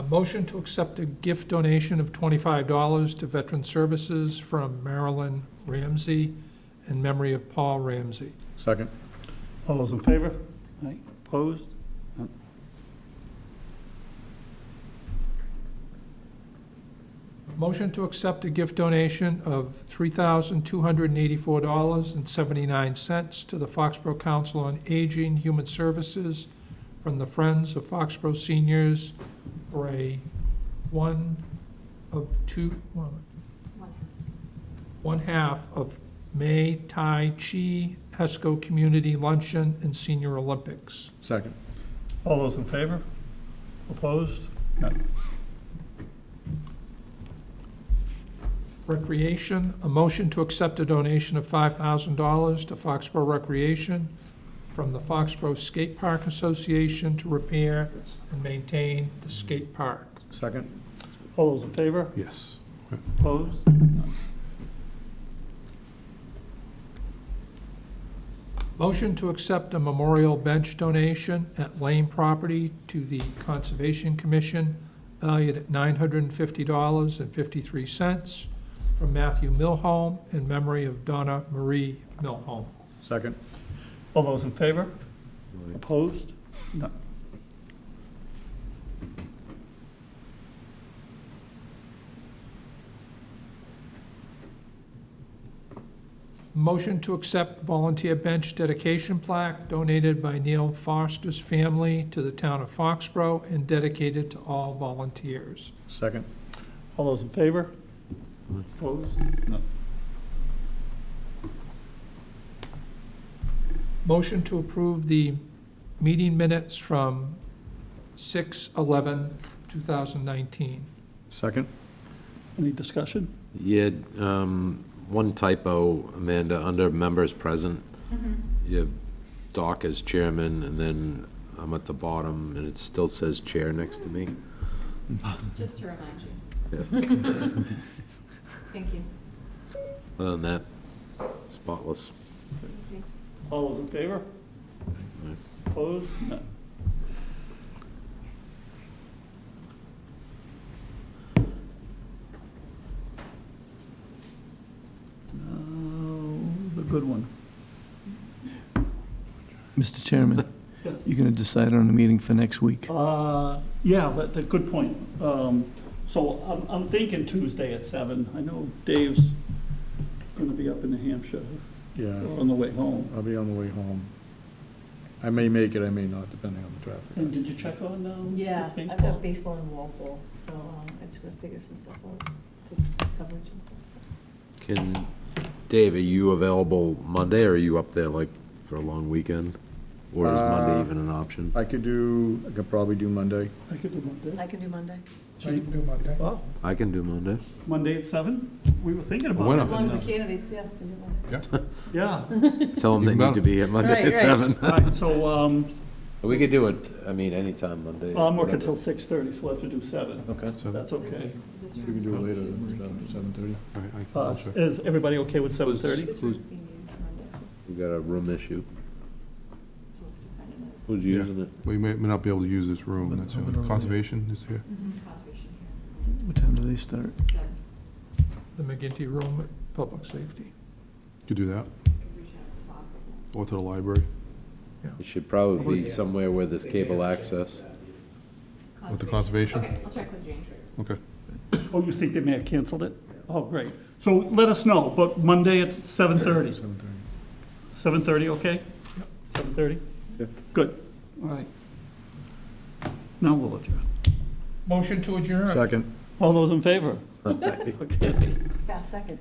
Motion to accept a gift donation of $25 to Veteran Services from Marilyn Ramsey in memory of Paul Ramsey. Second. All those in favor? Aye. Opposed? None. Motion to accept a gift donation of $3,284.79 to the Foxborough Council on Aging Human Services from the Friends of Foxborough Seniors for a one half of May Tai Chi HESCO Community Luncheon and Senior Olympics. Second. All those in favor? Opposed? None. Recreation, a motion to accept a donation of $5,000 to Foxborough Recreation from the Foxborough Skate Park Association to repair and maintain the skate park. Second. All those in favor? Yes. Opposed? Motion to accept a memorial bench donation at Lane Property to the Conservation Commission valued at $950.53 from Matthew Milholm in memory of Donna Marie Milholm. Second. All those in favor? Opposed? None. Motion to accept volunteer bench dedication plaque donated by Neil Foster's family to the town of Foxborough and dedicated to all volunteers. Second. All those in favor? Opposed? None. Motion to approve the meeting minutes from 6/11/2019. Second. Any discussion? Yeah, one typo, Amanda, under members present. You have Doc as chairman, and then I'm at the bottom, and it still says chair next to me. Just to remind you. Yeah. Thank you. Other than that, spotless. Thank you. All those in favor? Opposed? None. The good one. Mr. Chairman, you're going to decide on a meeting for next week? Yeah, that's a good point. So I'm thinking Tuesday at 7. I know Dave's going to be up in New Hampshire Yeah. on the way home. I'll be on the way home. I may make it, I may not, depending on the traffic. And did you check on Yeah, I've baseball? got baseball in Walpole, so I'm just gonna figure some stuff out to coverage and stuff, so. Can, Dave, are you available Monday, or are you up there like for a long weekend? Or is Monday even an option? I could probably do Monday. I could do Monday. I can do Monday. So you can do Monday. Well, I can do Monday. Monday at 7? We were thinking about Why it. not? As long as the candidates, yeah, can do Monday. Yeah. Tell them they need to be here Monday Right, at right. 7. All right, so We could do it, I mean, anytime Monday. I'm working whatever. till 6:30, so we'll have to do 7. Okay. If that's okay. We can do it later, 7:30. Is everybody okay with 7:30? This room's being used Monday, so We got a room issue. we'll have to find another. Who's using it? We may not be able to use this room, that's all. Conservation is here. Conservation What time do they start? here. The McGinty Room at Public Safety. Could do that, Reach out to Bob. or to the library. It should probably be somewhere where there's cable access. With the conservation? Okay, I'll check with Jane. Okay. Oh, you think they may have canceled it? Oh, great. So let us know, but Monday it's 7:30. 7:30, okay? 7:30? Good, all right. Now we'll adjourn. Motion to adjourn. Second. All those in favor? Fast second.